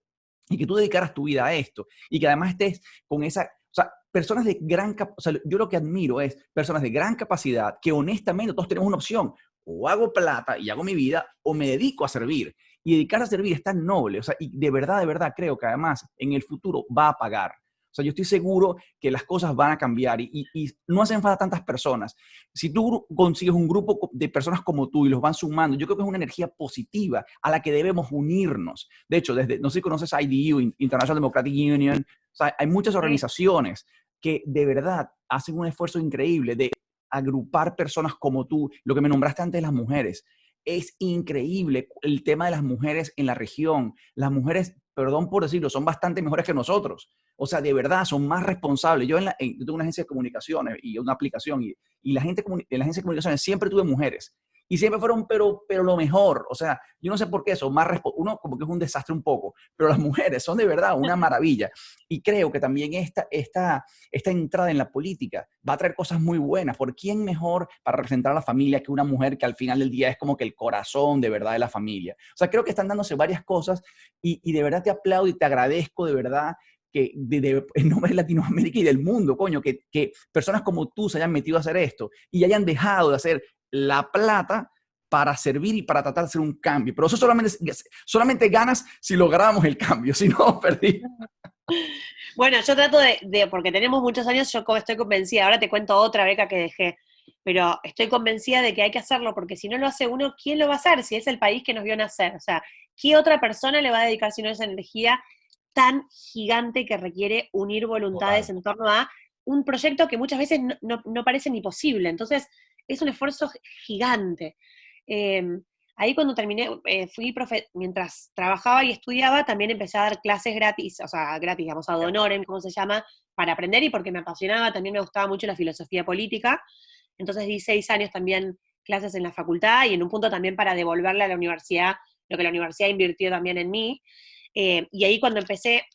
y que tú dedicaras tu vida a esto, y que además estés con esa, o sea, personas de gran capacidad, o sea, yo lo que admiro es personas de gran capacidad que honestamente todos tenemos una opción, o hago plata y hago mi vida, o me dedico a servir. Y dedicar a servir es tan noble, o sea, y de verdad creo que además en el futuro va a pagar. O sea, yo estoy seguro que las cosas van a cambiar y no hacen falta tantas personas. Si tú consigues un grupo de personas como tú y los van sumando, yo creo que es una energía positiva a la que debemos unirnos. De hecho, no sé si conoces IDU, International Democratic Union, o sea, hay muchas Sí. organizaciones que de verdad hacen un esfuerzo increíble de agrupar personas como tú, lo que me nombraste antes, las mujeres. Es increíble el tema de las mujeres en la región. Las mujeres, perdón por decirlo, son bastante mejores que nosotros. O sea, de verdad, son más responsables. Yo tengo una agencia de comunicaciones y una aplicación y la gente en la agencia de comunicaciones siempre tuve mujeres. Y siempre fueron, pero lo mejor. O sea, yo no sé por qué son más, uno como que es un desastre un poco, pero las mujeres son de verdad una maravilla. Y creo que también esta entrada en la política va a traer cosas muy buenas. ¿Por quién mejor para representar a la familia que una mujer que al final del día es como que el corazón de verdad de la familia? O sea, creo que están dándose varias cosas y de verdad te aplaudo y te agradezco de verdad que en nombre de Latinoamérica y del mundo, coño, que personas como tú se hayan metido a hacer esto y hayan dejado de hacer la plata para servir y para tratar de hacer un cambio. Pero eso solamente ganas si logramos el cambio, si no, perdí. Bueno, yo trato porque tenemos muchos años, yo estoy convencida, ahora te cuento otra beca que dejé, pero estoy convencida de que hay que hacerlo, porque si no lo hace uno, ¿quién lo va a hacer? Si es el país que nos vio nacer, o sea, ¿qué otra persona le va a dedicar si no esa energía tan gigante que requiere unir voluntades Total. en torno a un proyecto que muchas veces no parece ni posible? Entonces, es un esfuerzo gigante. Ahí cuando terminé, fui profe, mientras trabajaba y estudiaba, también empecé a dar clases gratis, o sea, gratis, digamos, ad honorem, ¿cómo se llama? Para aprender y porque me apasionaba, también me gustaba mucho la filosofía política. Entonces di 6 años también clases en la facultad y en un punto también para devolverle a la universidad lo que la universidad invirtió también en mí. Y ahí cuando empecé,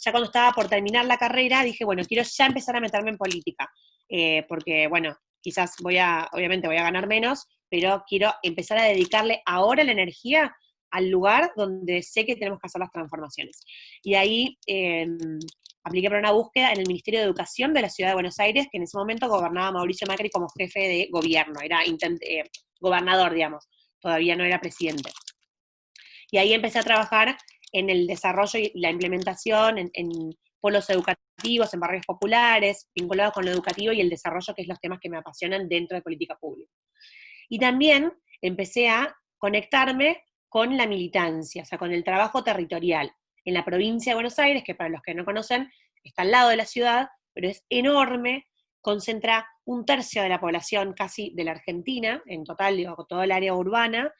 ya cuando estaba por terminar la carrera, dije, bueno, quiero ya empezar a meterme en política, porque, bueno, quizás obviamente voy a ganar menos, pero quiero empezar a dedicarle ahora la energía al lugar donde sé que tenemos que hacer las transformaciones. Y ahí apliqué para una búsqueda en el Ministerio de Educación de la Ciudad de Buenos Aires, que en ese momento gobernaba Mauricio Macri como jefe de gobierno, era gobernador, digamos, todavía no era presidente. Y ahí empecé a trabajar en el desarrollo y la implementación en polos educativos, en barrios populares, vinculados con lo educativo y el desarrollo, que es los temas que me apasionan dentro de política pública. Y también empecé a conectarme con la militancia, o sea, con el trabajo territorial en la provincia de Buenos Aires, que para los que no conocen, está al lado de la ciudad, pero es enorme, concentra 1/3 de la población casi de la Argentina, en total, digo, todo el área urbana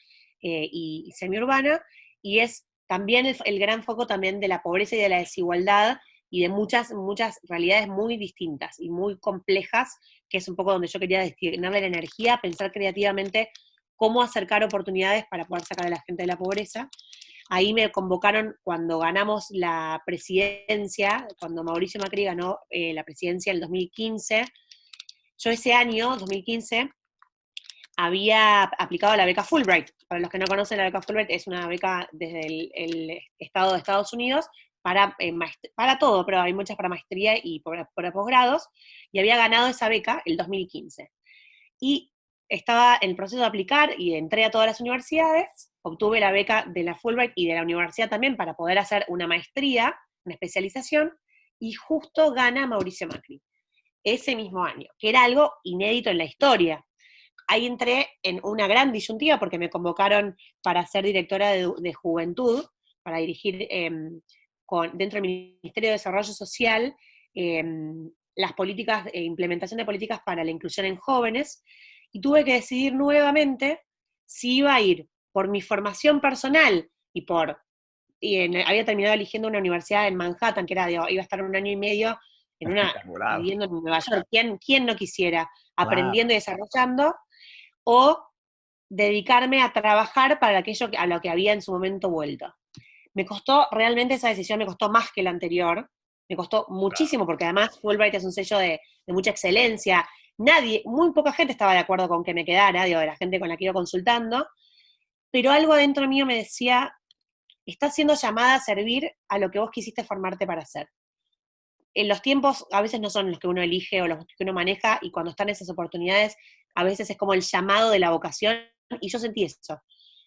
y semiurbana, y es también el gran foco también de la pobreza y de la desigualdad y de muchas realidades muy distintas y muy complejas, que es un poco donde yo quería destinarle la energía, pensar creativamente cómo acercar oportunidades para poder sacar a la gente de la pobreza. Ahí me convocaron cuando ganamos la presidencia, cuando Mauricio Macri ganó la presidencia en el 2015. Yo ese año, 2015, había aplicado la beca Fulbright. Para los que no conocen, la beca Fulbright es una beca desde el Estado de Estados Unidos para todo, pero hay muchas para maestría y para posgrados, y había ganado esa beca el 2015. Y estaba en el proceso de aplicar y entré a todas las universidades, obtuve la beca de la Fulbright y de la universidad también para poder hacer una maestría, una especialización, y justo gana Mauricio Macri ese mismo año, que era algo inédito en la historia. Ahí entré en una gran disyuntiva porque me convocaron para ser directora de juventud, para dirigir dentro del Ministerio de Desarrollo Social las políticas, implementación de políticas para la inclusión en jóvenes, y tuve que decidir nuevamente si iba a ir por mi formación personal había terminado eligiendo una universidad en Manhattan, que era, digo, iba a estar 1 año y medio Espectacular. viviendo en Nueva York. ¿Quién no quisiera? Claro. Aprendiendo y desarrollando, o dedicarme a trabajar para aquello a lo que había en su momento vuelto. Me costó, realmente esa decisión me costó más que la anterior, me costó Claro. muchísimo, porque además Fulbright es un sello de mucha excelencia. Muy poca gente estaba de acuerdo con que me quedara, digo, de la gente con la que iba consultando, pero algo adentro mío me decía, estás siendo llamada a servir a lo que vos quisiste formarte para hacer. En los tiempos a veces no son los que uno elige o los que uno maneja, y cuando están esas oportunidades, a veces es como el llamado de la vocación, y yo sentí eso.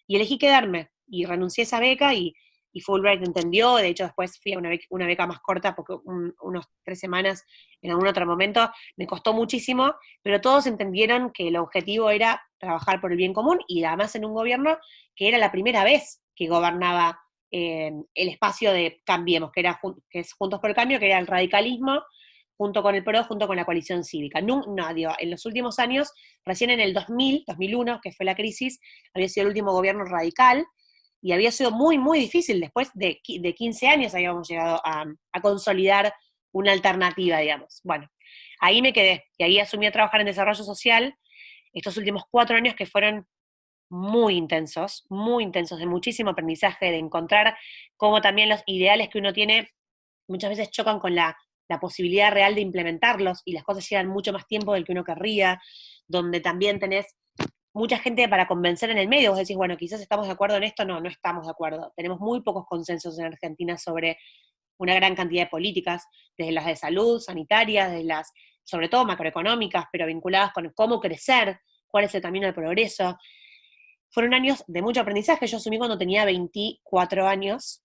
Y elegí quedarme, y renuncié a esa beca, y Fulbright entendió. De hecho después fui a una beca más corta, porque unos 3 semanas en algún otro momento, me costó muchísimo, pero todos entendieron que el objetivo era trabajar por el bien común, y además en un gobierno que era la primera vez que gobernaba el espacio de Cambiemos, que es Juntos por el Cambio, que era el radicalismo, junto con el PRO, junto con la coalición cívica. Digo, en los últimos años, recién en el 2001, que fue la crisis, había sido el último gobierno radical, y había sido muy, muy difícil. Después de 15 años habíamos llegado a consolidar una alternativa, digamos. Bueno, ahí me quedé, y ahí asumí a trabajar en desarrollo social estos últimos 4 años, que fueron muy intensos, de muchísimo aprendizaje, de encontrar cómo también los ideales que uno tiene muchas veces chocan con la posibilidad real de implementarlos, y las cosas llevan mucho más tiempo del que uno querría, donde también tenés mucha gente para convencer en el medio. Vos decís, bueno, quizás estamos de acuerdo en esto. No estamos de acuerdo. Tenemos muy pocos consensos en Argentina sobre una gran cantidad de políticas, desde las de salud, sanitarias, desde las, sobre todo macroeconómicas, pero vinculadas con cómo crecer, cuál es el camino del progreso. Fueron años de mucho aprendizaje. Yo asumí cuando tenía 24 años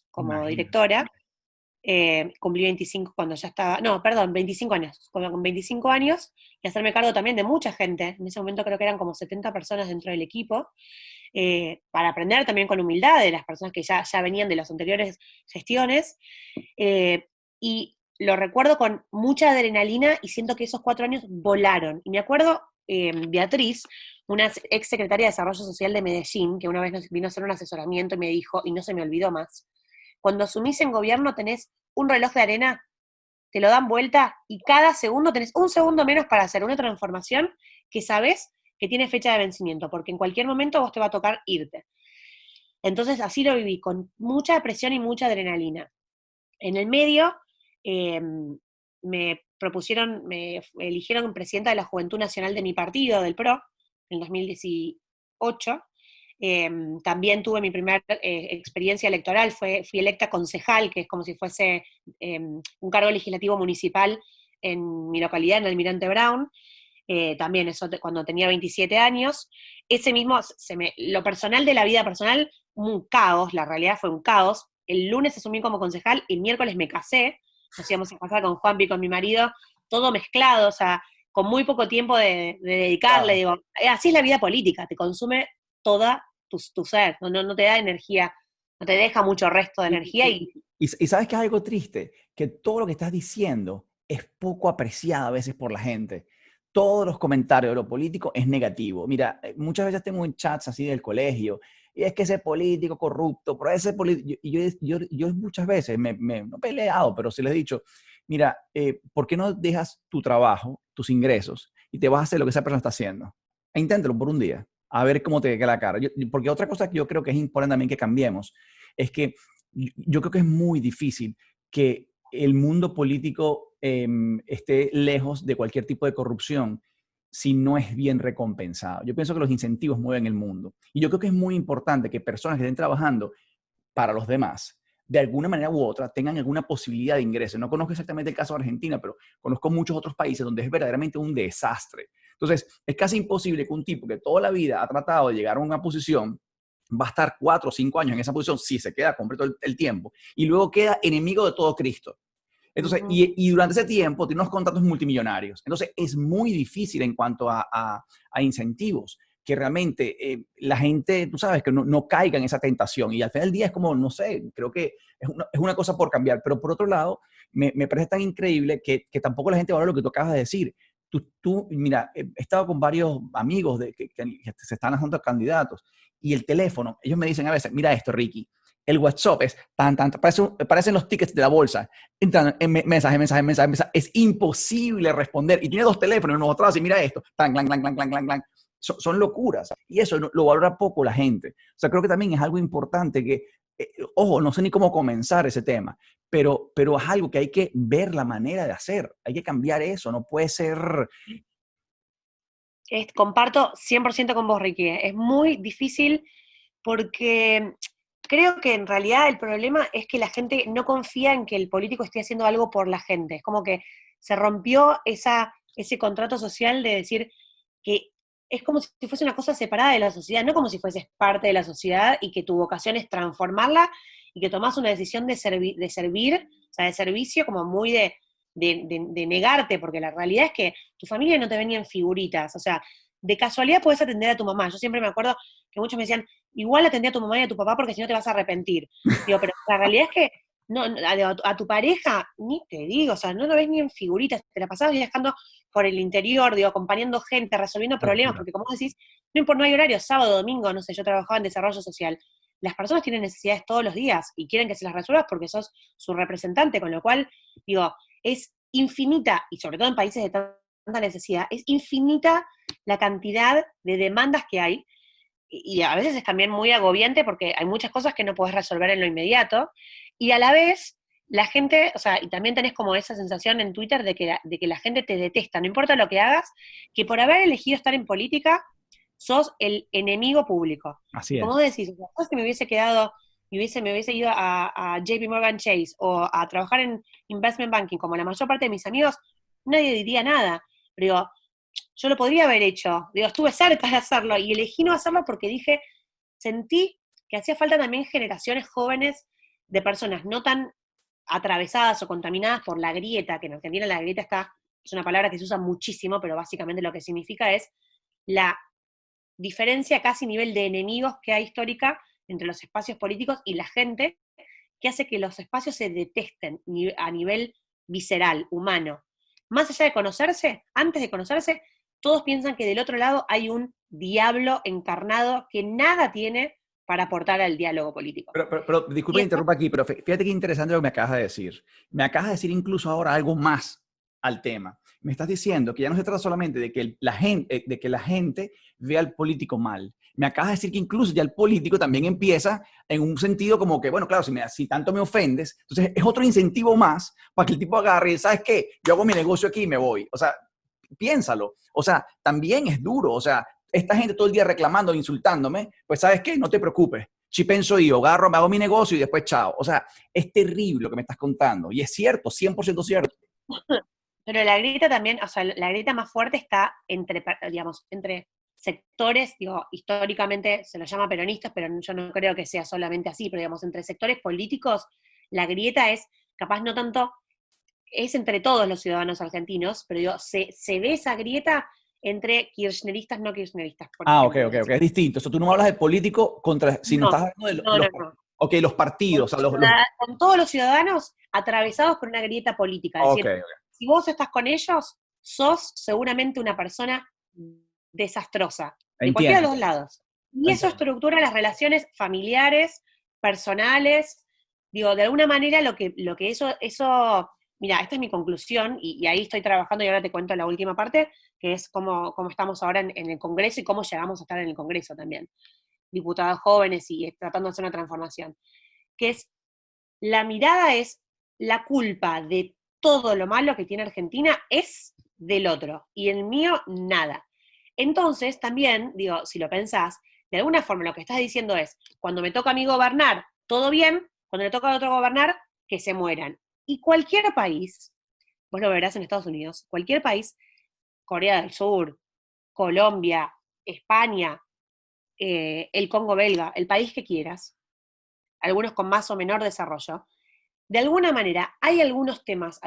como Imagínate. directora. cumplí 25 cuando ya estaba, no, perdón, 25 años, con 25 años, y hacerme cargo también de mucha gente. En ese momento creo que eran como 70 personas dentro del equipo, para aprender también con humildad de las personas que ya venían de las anteriores gestiones, y lo recuerdo con mucha adrenalina y siento que esos 4 años volaron. Y me acuerdo, Beatriz, una ex secretaria de Desarrollo Social de Medellín, que una vez nos vino a hacer un asesoramiento y me dijo, y no se me olvidó más, cuando asumís en gobierno tenés un reloj de arena, te lo dan vuelta y cada segundo tenés un segundo menos para hacer una transformación que sabés que tiene fecha de vencimiento, porque en cualquier momento vos te va a tocar irte. Entonces así lo viví, con mucha presión y mucha adrenalina. En el medio, eh, me eligieron presidenta de la Juventud Nacional de mi partido, del PRO, en 2018. También tuve mi primera experiencia electoral, fui electa concejal, que es como si fuese un cargo legislativo municipal en mi localidad, en Almirante Brown. También eso cuando tenía 27 años. Ese mismo, lo personal de la vida personal, un caos, la realidad fue un caos. El lunes asumí como concejal, el miércoles me casé, nos íbamos a casar con Juanpi, con mi marido, todo mezclado, o sea, con muy poco tiempo de dedicarle, Claro. digo, así es la vida política, te consume toda tu ser, no te da energía, no te deja mucho resto de Y, energía y- y y sabes que es algo triste, que todo lo que estás diciendo es poco apreciado a veces por la gente. Todos los comentarios de lo político es negativo. Mira, muchas veces tengo en chats así del colegio, y es que ese político corrupto, pero ese político, y yo muchas veces no he peleado, pero sí les he dicho, mira, ¿por qué no dejas tu trabajo, tus ingresos, y te vas a hacer lo que esa persona está haciendo? E inténtalo por un día, a ver cómo te queda la cara. Porque otra cosa que yo creo que es importante también que cambiemos, es que yo creo que es muy difícil que el mundo político esté lejos de cualquier tipo de corrupción si no es bien recompensado. Yo pienso que los incentivos mueven el mundo. Y yo creo que es muy importante que personas que estén trabajando para los demás, de alguna manera u otra, tengan alguna posibilidad de ingreso. No conozco exactamente el caso de Argentina, pero conozco muchos otros países donde es verdaderamente un desastre. Entonces, es casi imposible que un tipo que toda la vida ha tratado de llegar a una posición va a estar 4 o 5 años en esa posición si se queda completo el tiempo y luego queda enemigo de todo Cristo. Entonces, uh-huh. y durante ese tiempo tiene unos contratos multimillonarios. Entonces, es muy difícil en cuanto a incentivos, que realmente la gente, tú sabes, que no caiga en esa tentación. Y al final del día es como, no sé, creo que es una cosa por cambiar. Pero por otro lado, me parece tan increíble que tampoco la gente valora lo que tú acabas de decir. Mira, he estado con varios amigos que se están haciendo candidatos y el teléfono, ellos me dicen a veces, mira esto, Ricky, el WhatsApp es parecen los tickets de la bolsa. Entran en mensaje, es imposible responder. Y tiene 2 teléfonos, uno atrás y mira esto, tan, clan, clan, clan, clan, clan, clan. Son locuras. Y eso lo valora poco la gente. O sea, creo que también es algo importante que, ojo, no sé ni cómo comenzar ese tema, pero es algo que hay que ver la manera de hacer. Hay que cambiar eso. No puede ser. Comparto 100% con vos, Ricky. Es muy difícil porque creo que en realidad el problema es que la gente no confía en que el político esté haciendo algo por la gente. Es como que se rompió ese contrato social de decir que es como si fuese una cosa separada de la sociedad, no como si fueses parte de la sociedad y que tu vocación es transformarla y que tomás una decisión de servir, o sea, de servicio, como muy de negarte, porque la realidad es que tu familia no te venía en figuritas, o sea, de casualidad puedes atender a tu mamá. Yo siempre me acuerdo que muchos me decían, igual atendé a tu mamá y a tu papá porque si no te vas a arrepentir. Digo, pero la realidad es que a tu pareja, ni te digo, o sea, no lo ves ni en figuritas, te la pasabas viajando por el interior, digo, acompañando gente, resolviendo problemas, porque como vos decís, no importa, no hay horario, sábado, domingo, no sé, yo trabajaba en desarrollo social. Las personas tienen necesidades todos los días y quieren que se las resuelvas porque sos su representante, con lo cual, digo, es infinita, y sobre todo en países de tanta necesidad, es infinita la cantidad de demandas que hay, y a veces es también muy agobiante porque hay muchas cosas que no podés resolver en lo inmediato, y a la vez la gente, o sea, y también tenés como esa sensación en Twitter de que la gente te detesta, no importa lo que hagas, que por haber elegido estar en política, sos el enemigo público. Así Y como es. vos decís, después que me hubiese quedado, me hubiese ido a JP Morgan Chase o a trabajar en investment banking, como la mayor parte de mis amigos, nadie diría nada. Pero digo, yo lo podría haber hecho. Digo, estuve cerca de hacerlo y elegí no hacerlo porque dije, sentí que hacía falta también generaciones jóvenes de personas no tan atravesadas o contaminadas por la grieta, que en Argentina la grieta es una palabra que se usa muchísimo, pero básicamente lo que significa es la diferencia casi nivel de enemigos que hay histórica entre los espacios políticos y la gente, que hace que los espacios se detesten a nivel visceral, humano. Más allá de conocerse, antes de conocerse, todos piensan que del otro lado hay un diablo encarnado que nada tiene para aportar al diálogo político. Pero disculpa que interrumpa aquí, pero fíjate qué interesante lo que me acabas de decir. Me acabas de decir incluso ahora algo más al tema. Me estás diciendo que ya no se trata solamente de que la gente vea al político mal. Me acabas de decir que incluso ya el político también empieza en un sentido como que, bueno, claro, si tanto me ofendes, entonces es otro incentivo más para que el tipo agarre y, ¿sabes qué? Yo hago mi negocio aquí y me voy. O sea, piénsalo. O sea, también es duro. O sea, esta gente todo el día reclamando, insultándome, pues ¿sabes qué? No te preocupes. Si pienso yo, agarro, me hago mi negocio y después chao. O sea, es terrible lo que me estás contando. Y es cierto, 100% cierto. Pero la grieta también, o sea, la grieta más fuerte está digamos, entre sectores, digo, históricamente se los llama peronistas, pero yo no creo que sea solamente así, pero digamos, entre sectores políticos, la grieta es, capaz no tanto, es entre todos los ciudadanos argentinos, pero digo, se ve esa grieta entre kirchneristas, no kirchneristas, por Ah, ok, ejemplo. ok, ok. Es distinto. O sea, tú no me hablas de político contra, si no No, estás hablando no, no, no. ok, los partidos, o sea, Con todos los ciudadanos atravesados por una grieta política. Es ok, decir, ok. si vos estás con ellos, sos seguramente una persona desastrosa, de cualquiera de Entiendo, los lados. Y eso entiendo. estructura las relaciones familiares, personales, digo, de alguna manera lo que eso, mira, esta es mi conclusión, y ahí estoy trabajando, y ahora te cuento la última parte, que es cómo estamos ahora en el Congreso y cómo llegamos a estar en el Congreso también, diputados jóvenes y tratando de hacer una transformación, que es, la mirada es, la culpa de todo lo malo que tiene Argentina es del otro, y el mío nada. Entonces, también, digo, si lo pensás, de alguna forma lo que estás diciendo es, cuando me toca a mí gobernar, todo bien, cuando le toca a otro gobernar, que se mueran. Y cualquier país, vos lo verás en Estados Unidos, cualquier país, Corea del Sur, Colombia, España, el Congo belga, el país que quieras, algunos con más o menor desarrollo, de alguna manera hay algunos temas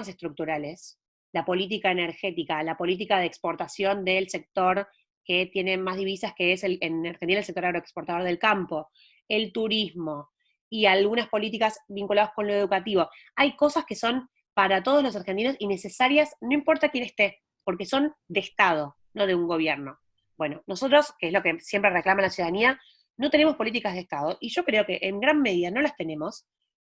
estructurales, la política energética, la política de exportación del sector que tiene más divisas, que es en Argentina el sector agroexportador del campo, el turismo y algunas políticas vinculadas con lo educativo. Hay cosas que son para todos los argentinos y necesarias, no importa quién esté, porque son de Estado, no de un gobierno. Bueno, nosotros, que es lo que siempre reclama la ciudadanía, no tenemos políticas de Estado, y yo creo que en gran medida no las tenemos,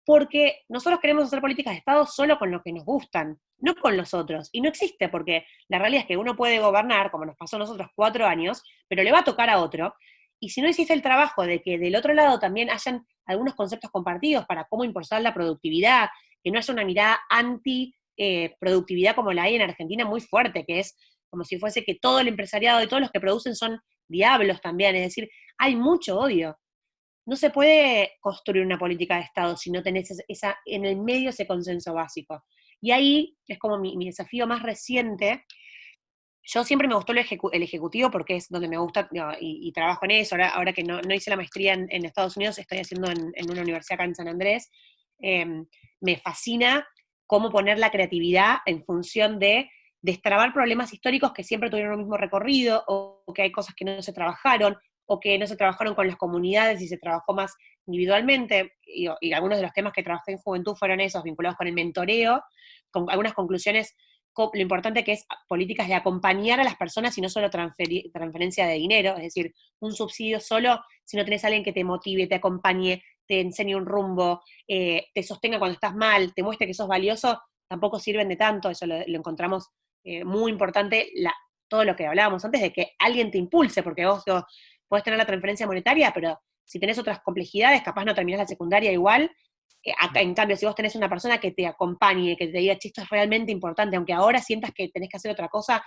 porque nosotros queremos hacer políticas de Estado solo con los que nos gustan, no con los otros. Y no existe, porque la realidad es que uno puede gobernar, como nos pasó a nosotros 4 años, pero le va a tocar a otro. Y si no hiciste el trabajo de que del otro lado también hayan algunos conceptos compartidos para cómo impulsar la productividad, que no haya una mirada anti-productividad como la hay en Argentina muy fuerte, que es como si fuese que todo el empresariado y todos los que producen son diablos también, es decir, hay mucho odio. No se puede construir una política de Estado si no tenés en el medio ese consenso básico. Y ahí es como mi desafío más reciente. Yo siempre me gustó el ejecutivo porque es donde me gusta, y trabajo en eso. Ahora que no hice la maestría en Estados Unidos, estoy haciendo en una universidad acá en San Andrés. eh, Me fascina cómo poner la creatividad en función de destrabar problemas históricos que siempre tuvieron el mismo recorrido, o que hay cosas que no se trabajaron, o que no se trabajaron con las comunidades y se trabajó más individualmente, y algunos de los temas que trabajé en juventud fueron esos, vinculados con el mentoreo, con algunas conclusiones, lo importante que es políticas de acompañar a las personas y no solo transferencia de dinero, es decir, un subsidio solo si no tenés a alguien que te motive, te acompañe, te enseñe un rumbo, te sostenga cuando estás mal, te muestre que sos valioso, tampoco sirven de tanto. Eso lo encontramos muy importante, todo lo que hablábamos antes, de que alguien te impulse, porque vos podés tener la transferencia monetaria, pero si tenés otras complejidades, capaz no terminás la secundaria igual. En cambio, si vos tenés una persona que te acompañe, que te diga, che, esto es realmente importante, aunque ahora sientas que tenés que hacer otra cosa,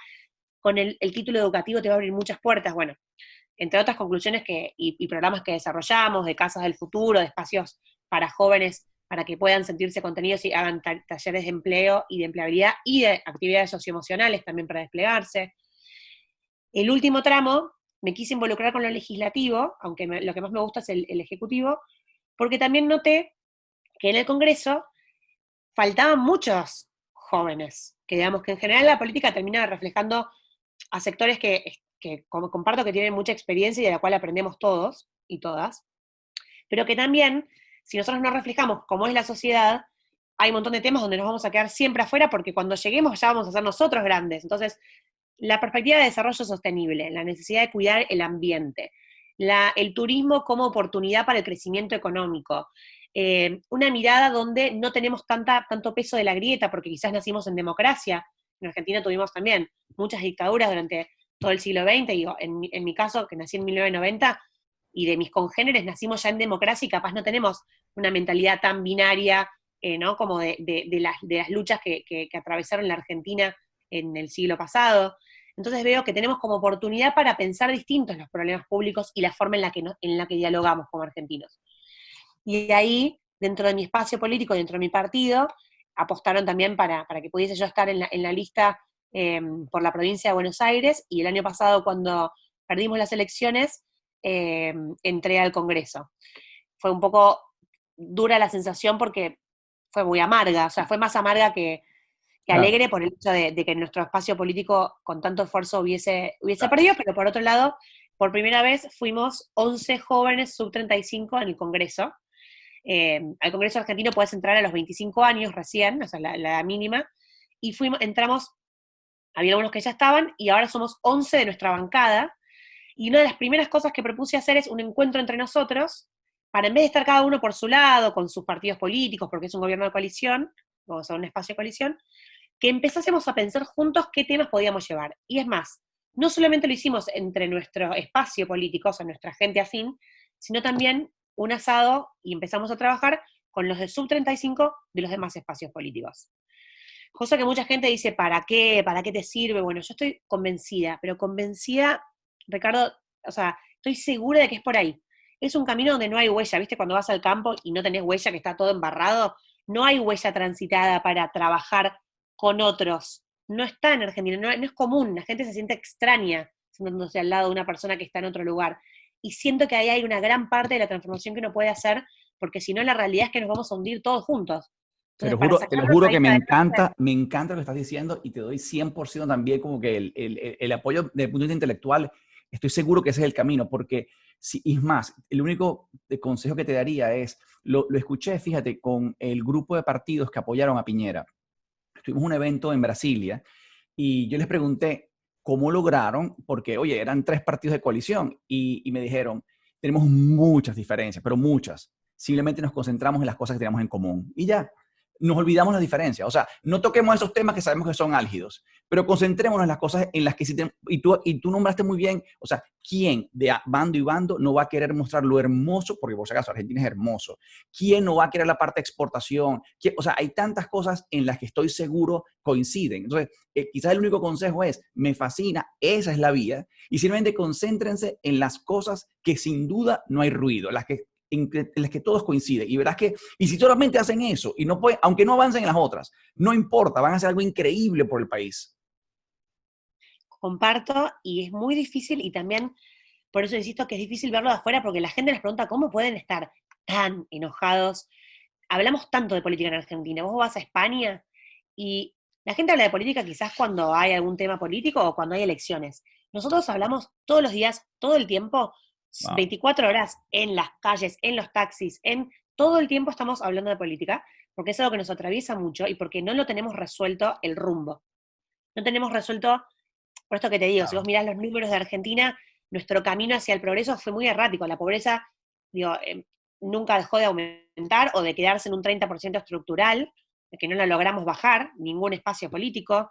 con el título educativo te va a abrir muchas puertas. Bueno, entre otras conclusiones y programas que desarrollamos, de casas del futuro, de espacios para jóvenes, para que puedan sentirse contenidos y hagan talleres de empleo y de empleabilidad y de actividades socioemocionales también para desplegarse. El último tramo, me quise involucrar con lo legislativo, aunque lo que más me gusta es el ejecutivo, porque también noté que en el Congreso faltaban muchos jóvenes, que digamos que en general la política termina reflejando a sectores que como comparto que tienen mucha experiencia y de la cual aprendemos todos y todas, pero que también, si nosotros no reflejamos cómo es la sociedad, hay un montón de temas donde nos vamos a quedar siempre afuera porque cuando lleguemos ya vamos a ser nosotros grandes. Entonces, la perspectiva de desarrollo sostenible, la necesidad de cuidar el ambiente, el turismo como oportunidad para el crecimiento económico, una mirada donde no tenemos tanto peso de la grieta, porque quizás nacimos en democracia, en Argentina tuvimos también muchas dictaduras durante todo el siglo XX, digo, en mi caso, que nací en 1990, y de mis congéneres nacimos ya en democracia y capaz no tenemos una mentalidad tan binaria, ¿no? Como de las luchas que atravesaron la Argentina en el siglo pasado. Entonces veo que tenemos como oportunidad para pensar distintos los problemas públicos y la forma en la que dialogamos como argentinos. Y ahí, dentro de mi espacio político, dentro de mi partido, apostaron también para que pudiese yo estar en la lista por la provincia de Buenos Aires, y el año pasado, cuando perdimos las elecciones, entré al Congreso. Fue un poco dura la sensación porque fue muy amarga, o sea, fue más amarga que Claro, alegre por el hecho de que nuestro espacio político con tanto esfuerzo hubiese claro. perdido, pero por otro lado, por primera vez fuimos 11 jóvenes sub 35 en el Congreso. Al Congreso argentino puedes entrar a los 25 años recién, o sea, la mínima, y entramos, había algunos que ya estaban, y ahora somos 11 de nuestra bancada, y una de las primeras cosas que propuse hacer es un encuentro entre nosotros, para en vez de estar cada uno por su lado, con sus partidos políticos, porque es un gobierno de coalición, o sea, un espacio de coalición, que empezásemos a pensar juntos qué temas podíamos llevar. Y es más, no solamente lo hicimos entre nuestro espacio político, o sea, nuestra gente afín, sino también un asado y empezamos a trabajar con los de sub 35 de los demás espacios políticos. Cosa que mucha gente dice, ¿para qué? ¿Para qué te sirve? Bueno, yo estoy convencida, pero convencida, Ricardo, o sea, estoy segura de que es por ahí. Es un camino donde no hay huella, ¿viste? Cuando vas al campo y no tenés huella, que está todo embarrado, no hay huella transitada para trabajar con otros. No está en Argentina, no es común, la gente se siente extraña sentándose al lado de una persona que está en otro lugar. Y siento que ahí hay una gran parte de la transformación que uno puede hacer, porque si no, la realidad es que nos vamos a hundir todos juntos. Entonces, para Te lo sacar el juro que país adelante, me encanta lo que estás diciendo y te doy 100% también como que el apoyo desde el punto de vista intelectual. Estoy seguro que ese es el camino, porque si, y es más, el único consejo que te daría es, lo escuché, fíjate, con el grupo de partidos que apoyaron a Piñera. Tuvimos un evento en Brasilia y yo les pregunté cómo lograron, porque, oye, eran 3 partidos de coalición y me dijeron, tenemos muchas diferencias, pero muchas. Simplemente nos concentramos en las cosas que tenemos en común y ya. Nos olvidamos las diferencias. O sea, no toquemos esos temas que sabemos que son álgidos, pero concentrémonos en las cosas en las que sí tenemos. Y tú nombraste muy bien, o sea, ¿quién de bando y bando no va a querer mostrar lo hermoso? Porque por si acaso Argentina es hermoso. ¿Quién no va a querer la parte de exportación? O sea, hay tantas cosas en las que estoy seguro coinciden. Entonces, quizás el único consejo es, me fascina, esa es la vía, y simplemente concéntrense en las cosas que sin duda no hay ruido, en las que todos coinciden. Y verás que, y si solamente hacen eso, y no pueden, aunque no avancen en las otras, no importa, van a hacer algo increíble por el país. comparto, y es muy difícil, y también por eso insisto que es difícil verlo de afuera, porque la gente nos pregunta cómo pueden estar tan enojados. Hablamos tanto de política en Argentina. Vos vas a España y la gente habla de política quizás cuando hay algún tema político o cuando hay elecciones. Nosotros hablamos todos los días, todo el tiempo, Wow. 24 horas en las calles, en los taxis, todo el tiempo estamos hablando de política, porque es algo que nos atraviesa mucho y porque no lo tenemos resuelto el rumbo. No tenemos resuelto, por esto que te digo, si vos Claro. mirás los números de Argentina, nuestro camino hacia el progreso fue muy errático. La pobreza, digo, nunca dejó de aumentar o de quedarse en un 30% estructural, de que no lo logramos bajar, ningún espacio político.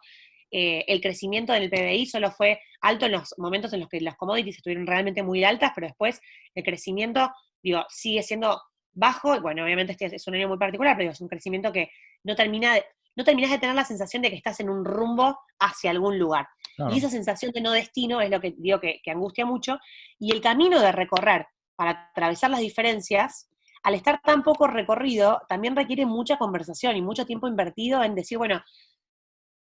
El crecimiento del PBI solo fue alto en los momentos en los que las commodities estuvieron realmente muy altas, pero después el crecimiento, digo, sigue siendo bajo. Bueno, obviamente este es un año muy particular, pero digo, es un crecimiento que no terminás de tener la sensación de que estás en un rumbo hacia algún lugar. Y Claro. esa sensación de no destino es lo que digo que angustia mucho. Y el camino de recorrer para atravesar las diferencias, al estar tan poco recorrido, también requiere mucha conversación y mucho tiempo invertido en decir, bueno,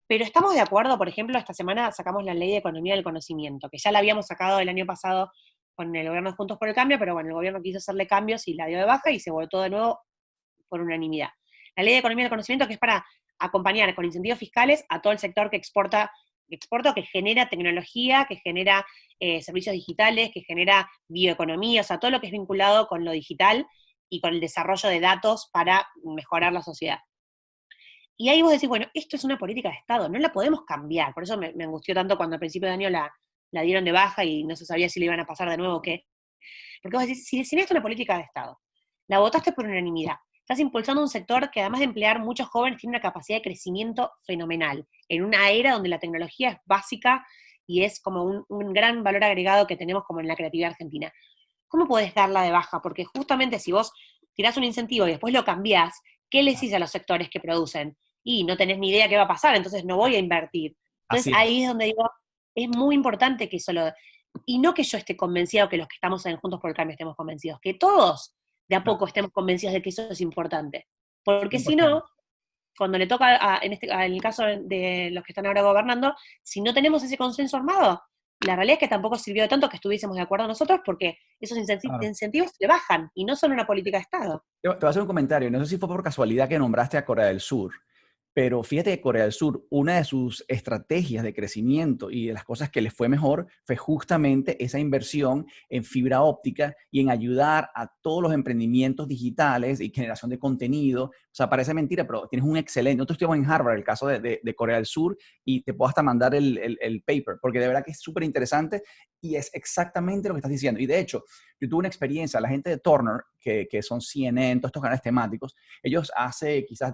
pero estamos de acuerdo, por ejemplo, esta semana sacamos la ley de economía del conocimiento, que ya la habíamos sacado el año pasado con el gobierno de Juntos por el Cambio, pero bueno, el gobierno quiso hacerle cambios y la dio de baja y se votó de nuevo por unanimidad. la ley de economía del conocimiento, que es para acompañar con incentivos fiscales a todo el sector que exporta, que genera tecnología, que genera servicios digitales, que genera bioeconomía, o sea, todo lo que es vinculado con lo digital y con el desarrollo de datos para mejorar la sociedad. Y ahí vos decís, bueno, esto es una política de Estado, no la podemos cambiar. Por eso me angustió tanto cuando al principio de año la dieron de baja y no se sabía si le iban a pasar de nuevo o qué. Porque vos decís, si designaste una política de Estado, la votaste por unanimidad, estás impulsando un sector que además de emplear muchos jóvenes tiene una capacidad de crecimiento fenomenal, en una era donde la tecnología es básica y es como un gran valor agregado que tenemos como en la creatividad argentina. ¿Cómo podés darla de baja? Porque justamente si vos tirás un incentivo y después lo cambiás, ¿qué le decís a los sectores que producen? Y no tenés ni idea qué va a pasar, entonces no voy a invertir. Entonces Así es. ahí es donde digo, es muy importante que eso lo... Y no que yo esté convencido, que los que estamos en Juntos por el Cambio estemos convencidos, que todos de a poco estemos convencidos de que eso es importante. Porque si 100%. no, cuando le toca, en el caso de los que están ahora gobernando, si no tenemos ese consenso armado, la realidad es que tampoco sirvió de tanto que estuviésemos de acuerdo nosotros, porque esos Claro. incentivos se bajan y no son una política de Estado. Te voy a hacer un comentario. No sé si fue por casualidad que nombraste a Corea del Sur, pero fíjate que Corea del Sur, una de sus estrategias de crecimiento y de las cosas que les fue mejor fue justamente esa inversión en fibra óptica y en ayudar a todos los emprendimientos digitales y generación de contenido. O sea, parece mentira, pero tienes un excelente. Nosotros estuvimos en Harvard, el caso de Corea del Sur, y te puedo hasta mandar el paper, porque de verdad que es súper interesante y es exactamente lo que estás diciendo. Y de hecho, yo tuve una experiencia, la gente de Turner, que son CNN, todos estos canales temáticos, ellos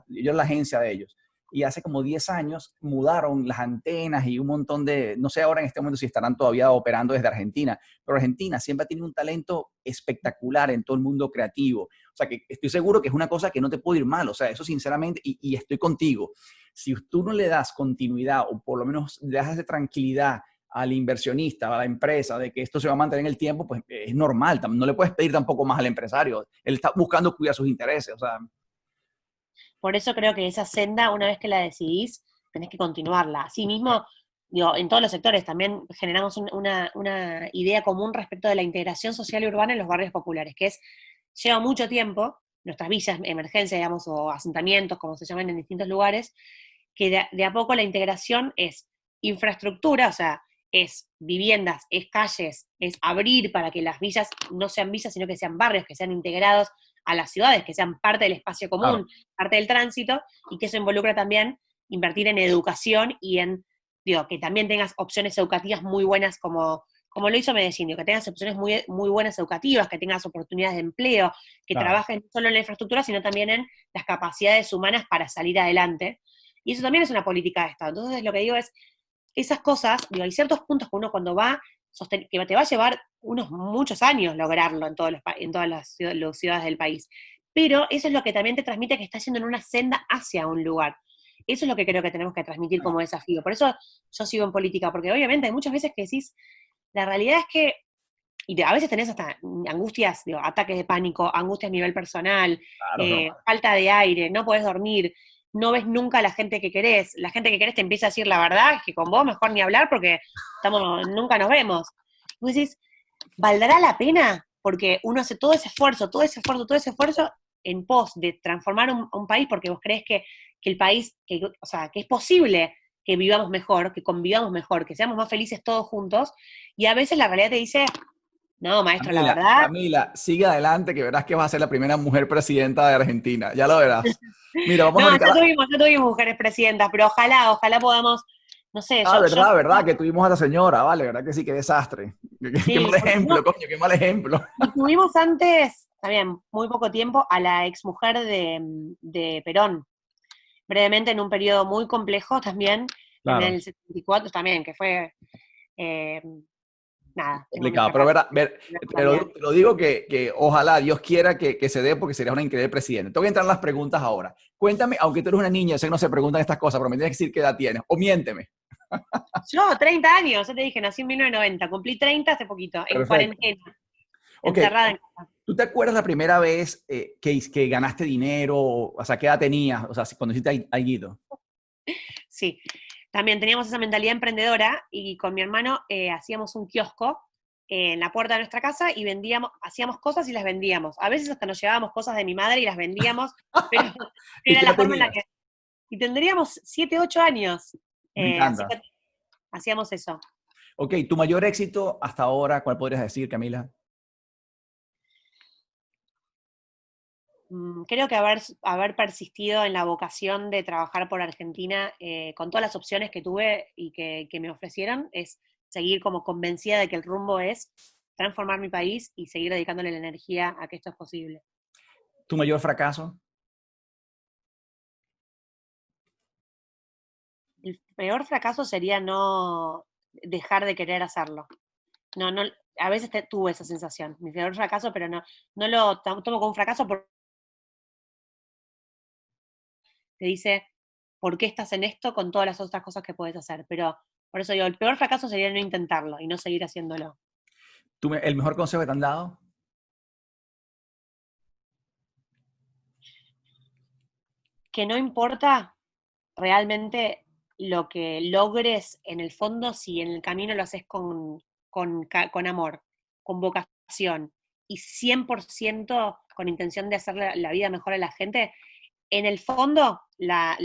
yo era la agencia de ellos, y hace como 10 años mudaron las antenas y un montón de, no sé ahora en este momento si estarán todavía operando desde Argentina, pero Argentina siempre ha tenido un talento espectacular en todo el mundo creativo. O sea, que estoy seguro que es una cosa que no te puede ir mal, o sea, eso sinceramente, y estoy contigo. Si tú no le das continuidad o por lo menos le das de tranquilidad al inversionista, a la empresa, de que esto se va a mantener en el tiempo, pues es normal, no le puedes pedir tampoco más al empresario, él está buscando cuidar sus intereses, o sea, Por eso creo que esa senda, una vez que la decidís, tenés que continuarla. Asimismo, digo, en todos los sectores también generamos una idea común respecto de la integración social y urbana en los barrios populares, que es, lleva mucho tiempo, nuestras villas, emergencia, digamos, o asentamientos, como se llaman en distintos lugares, que de a poco la integración es infraestructura, o sea, es viviendas, es calles, es abrir para que las villas no sean villas, sino que sean barrios, que sean integrados a las ciudades, que sean parte del espacio claro, común, parte del tránsito, y que eso involucra también invertir en educación y en, digo, que también tengas opciones educativas muy buenas como lo hizo Medellín, que tengas opciones muy, muy buenas educativas, que tengas oportunidades de empleo, que claro. trabajes no solo en la infraestructura, sino también en las capacidades humanas para salir adelante. Y eso también es una política de Estado. Entonces, lo que digo es, esas cosas, digo, hay ciertos puntos que uno cuando va, que te va a llevar unos muchos años lograrlo en todas las ciudades del país. Pero eso es lo que también te transmite que estás yendo en una senda hacia un lugar. Eso es lo que creo que tenemos que transmitir como desafío. Por eso yo sigo en política, porque obviamente hay muchas veces que decís, la realidad es que, a veces tenés hasta angustias, digo, ataques de pánico, angustias a nivel personal, Claro, es normal. falta de aire, no podés dormir, no ves nunca a la gente que querés te empieza a decir la verdad, es que con vos mejor ni hablar porque nunca nos vemos. Y vos decís, ¿valdrá la pena? Porque uno hace todo ese esfuerzo, todo ese esfuerzo, todo ese esfuerzo en pos de transformar un país porque vos crees que el país, o sea, que es posible que vivamos mejor, que convivamos mejor, que seamos más felices todos juntos, y a veces la realidad te dice, no, maestro, la Camila, verdad. Camila, sigue adelante que verás que vas a ser la primera mujer presidenta de Argentina, ya lo verás. Mira, vamos a No, conectar. ya tuvimos mujeres presidentas, pero ojalá podamos, no sé, Ah, verdad, verdad, que tuvimos a la señora, vale, verdad que sí, qué desastre. Qué sí, mal ejemplo, coño, qué mal ejemplo. y tuvimos antes, también, muy poco tiempo, a la exmujer de Perón, brevemente en un periodo muy complejo también, en Claro, el 74 también, que fue, eh, nada, tengo mis complicado, pero te lo digo que ojalá Dios quiera que se dé porque sería una increíble presidente. Tengo que entrar en las preguntas ahora. Cuéntame, aunque tú eres una niña, sé que no se preguntan estas cosas, pero me tienes que decir qué edad tienes, o miénteme. Yo, 30 años, yo te dije, nací en 1990, cumplí 30 hace poquito, en Perfecto. cuarentena, Ok, encerrada en casa. ¿tú te acuerdas la primera vez que ganaste dinero? O sea, ¿qué edad tenías? O sea, cuando hiciste algo. Sí, también teníamos esa mentalidad emprendedora y con mi hermano hacíamos un kiosco en la puerta de nuestra casa y vendíamos, hacíamos cosas y las vendíamos. A veces hasta nos llevábamos cosas de mi madre y las vendíamos, pero ¿Y era qué la edad forma en la tenías? que... Y tendríamos 7, 8 años. Me Así encanta. que hacíamos eso. Ok, tu mayor éxito hasta ahora, ¿cuál podrías decir, Camila? Creo que haber persistido en la vocación de trabajar por Argentina, con todas las opciones que tuve y que me ofrecieron, es seguir como convencida de que el rumbo es transformar mi país y seguir dedicándole la energía a que esto es posible. ¿Tu mayor fracaso? El peor fracaso sería no dejar de querer hacerlo. No, no, a veces tuve esa sensación, mi peor fracaso, pero no lo tomo como un fracaso porque te dice por qué estás en esto con todas las otras cosas que puedes hacer. Pero por eso digo, el peor fracaso sería no intentarlo y no seguir haciéndolo. ¿El mejor consejo que te han dado? Que no importa realmente lo que logres en el fondo, si en el camino lo haces con amor, con vocación y 100% con intención de hacer la vida mejor a la gente, en el fondo la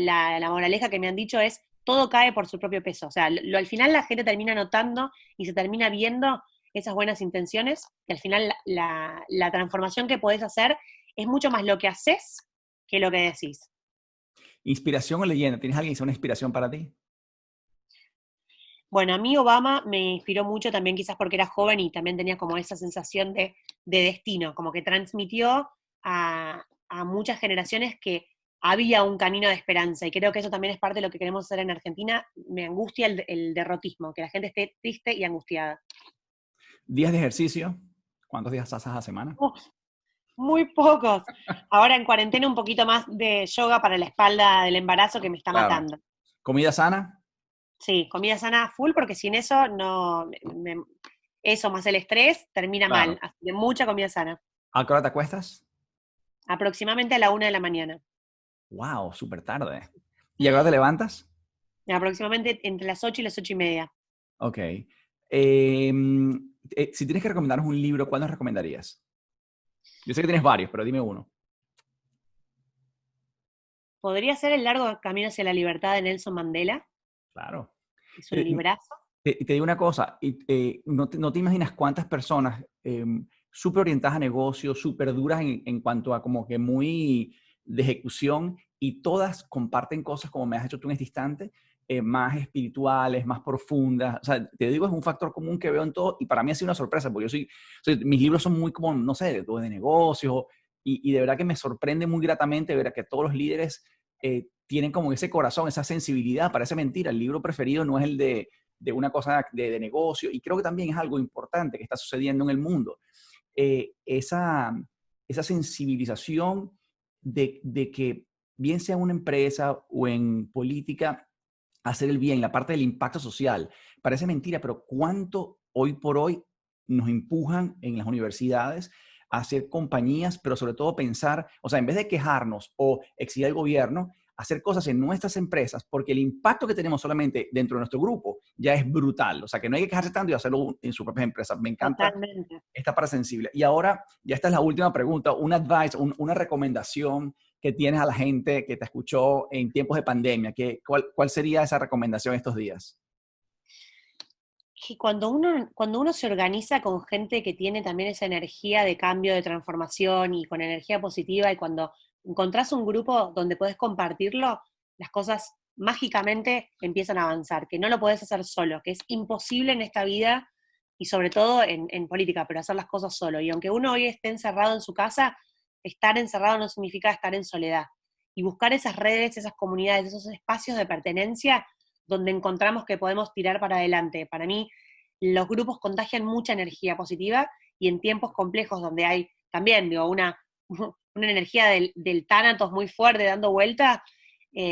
moraleja que me han dicho es todo cae por su propio peso. O sea, al final la gente termina notando y se termina viendo esas buenas intenciones, y al final la transformación que podés hacer es mucho más lo que haces que lo que decís. ¿Inspiración o leyenda? ¿Tienes alguien que sea una inspiración para ti? Bueno, a mí Obama me inspiró mucho también quizás porque era joven y también tenía como esa sensación de destino, como que transmitió a muchas generaciones que había un camino de esperanza, y creo que eso también es parte de lo que queremos hacer en Argentina. Me angustia el derrotismo, que la gente esté triste y angustiada. ¿Días de ejercicio? ¿Cuántos días haces a la semana? Uf, muy pocos. Ahora en cuarentena un poquito más de yoga para la espalda del embarazo que me está Claro. matando. ¿Comida sana? Sí, comida sana full, porque sin eso no, eso más el estrés termina mal. Claro. Así que mucha comida sana. ¿A qué hora te acuestas? Aproximadamente a la 1 de la mañana. Wow, súper tarde. ¿Y a qué hora te levantas? Aproximadamente entre las 8 y las 8:30. Ok. Si tienes que recomendarnos un libro, ¿cuál nos recomendarías? Yo sé que tienes varios, pero dime uno. Podría ser El largo camino hacia la libertad de Nelson Mandela. Claro. Es un Eh, librazo. te digo una cosa, no te imaginas cuántas personas súper orientadas a negocios, súper duras en cuanto a como que muy de ejecución, y todas comparten cosas como me has hecho tú en este instante, más espirituales, más profundas. O sea, te digo, es un factor común que veo en todo, y para mí ha sido una sorpresa, porque mis libros son muy como, no sé, de negocios, y de verdad que me sorprende muy gratamente ver que todos los líderes tienen como ese corazón, esa sensibilidad. Parece mentira, el libro preferido no es el de una cosa de negocio, y creo que también es algo importante que está sucediendo en el mundo. Esa sensibilización de que bien sea en una empresa o en política, hacer el bien, la parte del impacto social. Parece mentira, pero cuánto hoy por hoy nos empujan en las universidades a hacer compañías, pero sobre todo pensar, o sea, en vez de quejarnos o exigir al gobierno, hacer cosas en nuestras empresas, porque el impacto que tenemos solamente dentro de nuestro grupo ya es brutal. O sea, que no hay que quejarse tanto y hacerlo en sus propias empresas. Me encanta Totalmente. esta para sensible. Y ahora, ya esta es la última pregunta, un advice, una recomendación que tienes a la gente que te escuchó en tiempos de pandemia. ¿Cuál sería esa recomendación estos días? Que cuando uno se organiza con gente que tiene también esa energía de cambio, de transformación y con energía positiva, y cuando encontrás un grupo donde podés compartirlo, las cosas mágicamente empiezan a avanzar, que no lo podés hacer solo, que es imposible en esta vida y sobre todo en política, pero hacer las cosas solo. Y aunque uno hoy esté encerrado en su casa, estar encerrado no significa estar en soledad. Y buscar esas redes, esas comunidades, esos espacios de pertenencia donde encontramos que podemos tirar para adelante. Para mí, los grupos contagian mucha energía positiva, y en tiempos complejos donde hay también, digo, una energía del tánatos muy fuerte dando vuelta,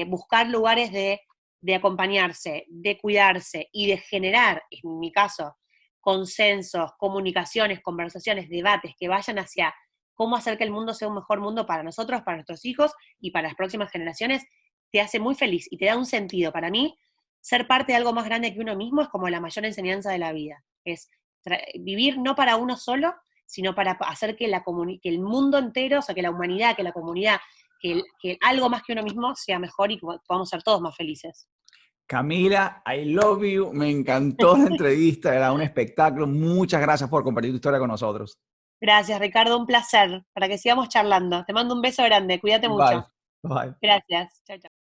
buscar lugares de acompañarse, de cuidarse y de generar, en mi caso, consensos, comunicaciones, conversaciones, debates que vayan hacia cómo hacer que el mundo sea un mejor mundo para nosotros, para nuestros hijos y para las próximas generaciones, te hace muy feliz y te da un sentido. Para mí, ser parte de algo más grande que uno mismo es como la mayor enseñanza de la vida. Es vivir no para uno solo, sino para hacer que, que el mundo entero, o sea, que la humanidad, que la comunidad, que algo más que uno mismo sea mejor y que podamos ser todos más felices. Camila, I love you. Me encantó la entrevista, era un espectáculo. Muchas gracias por compartir tu historia con nosotros. Gracias, Ricardo, un placer. Para que sigamos charlando. Te mando un beso grande, cuídate Bye. mucho. Bye. Gracias. Chao, chao.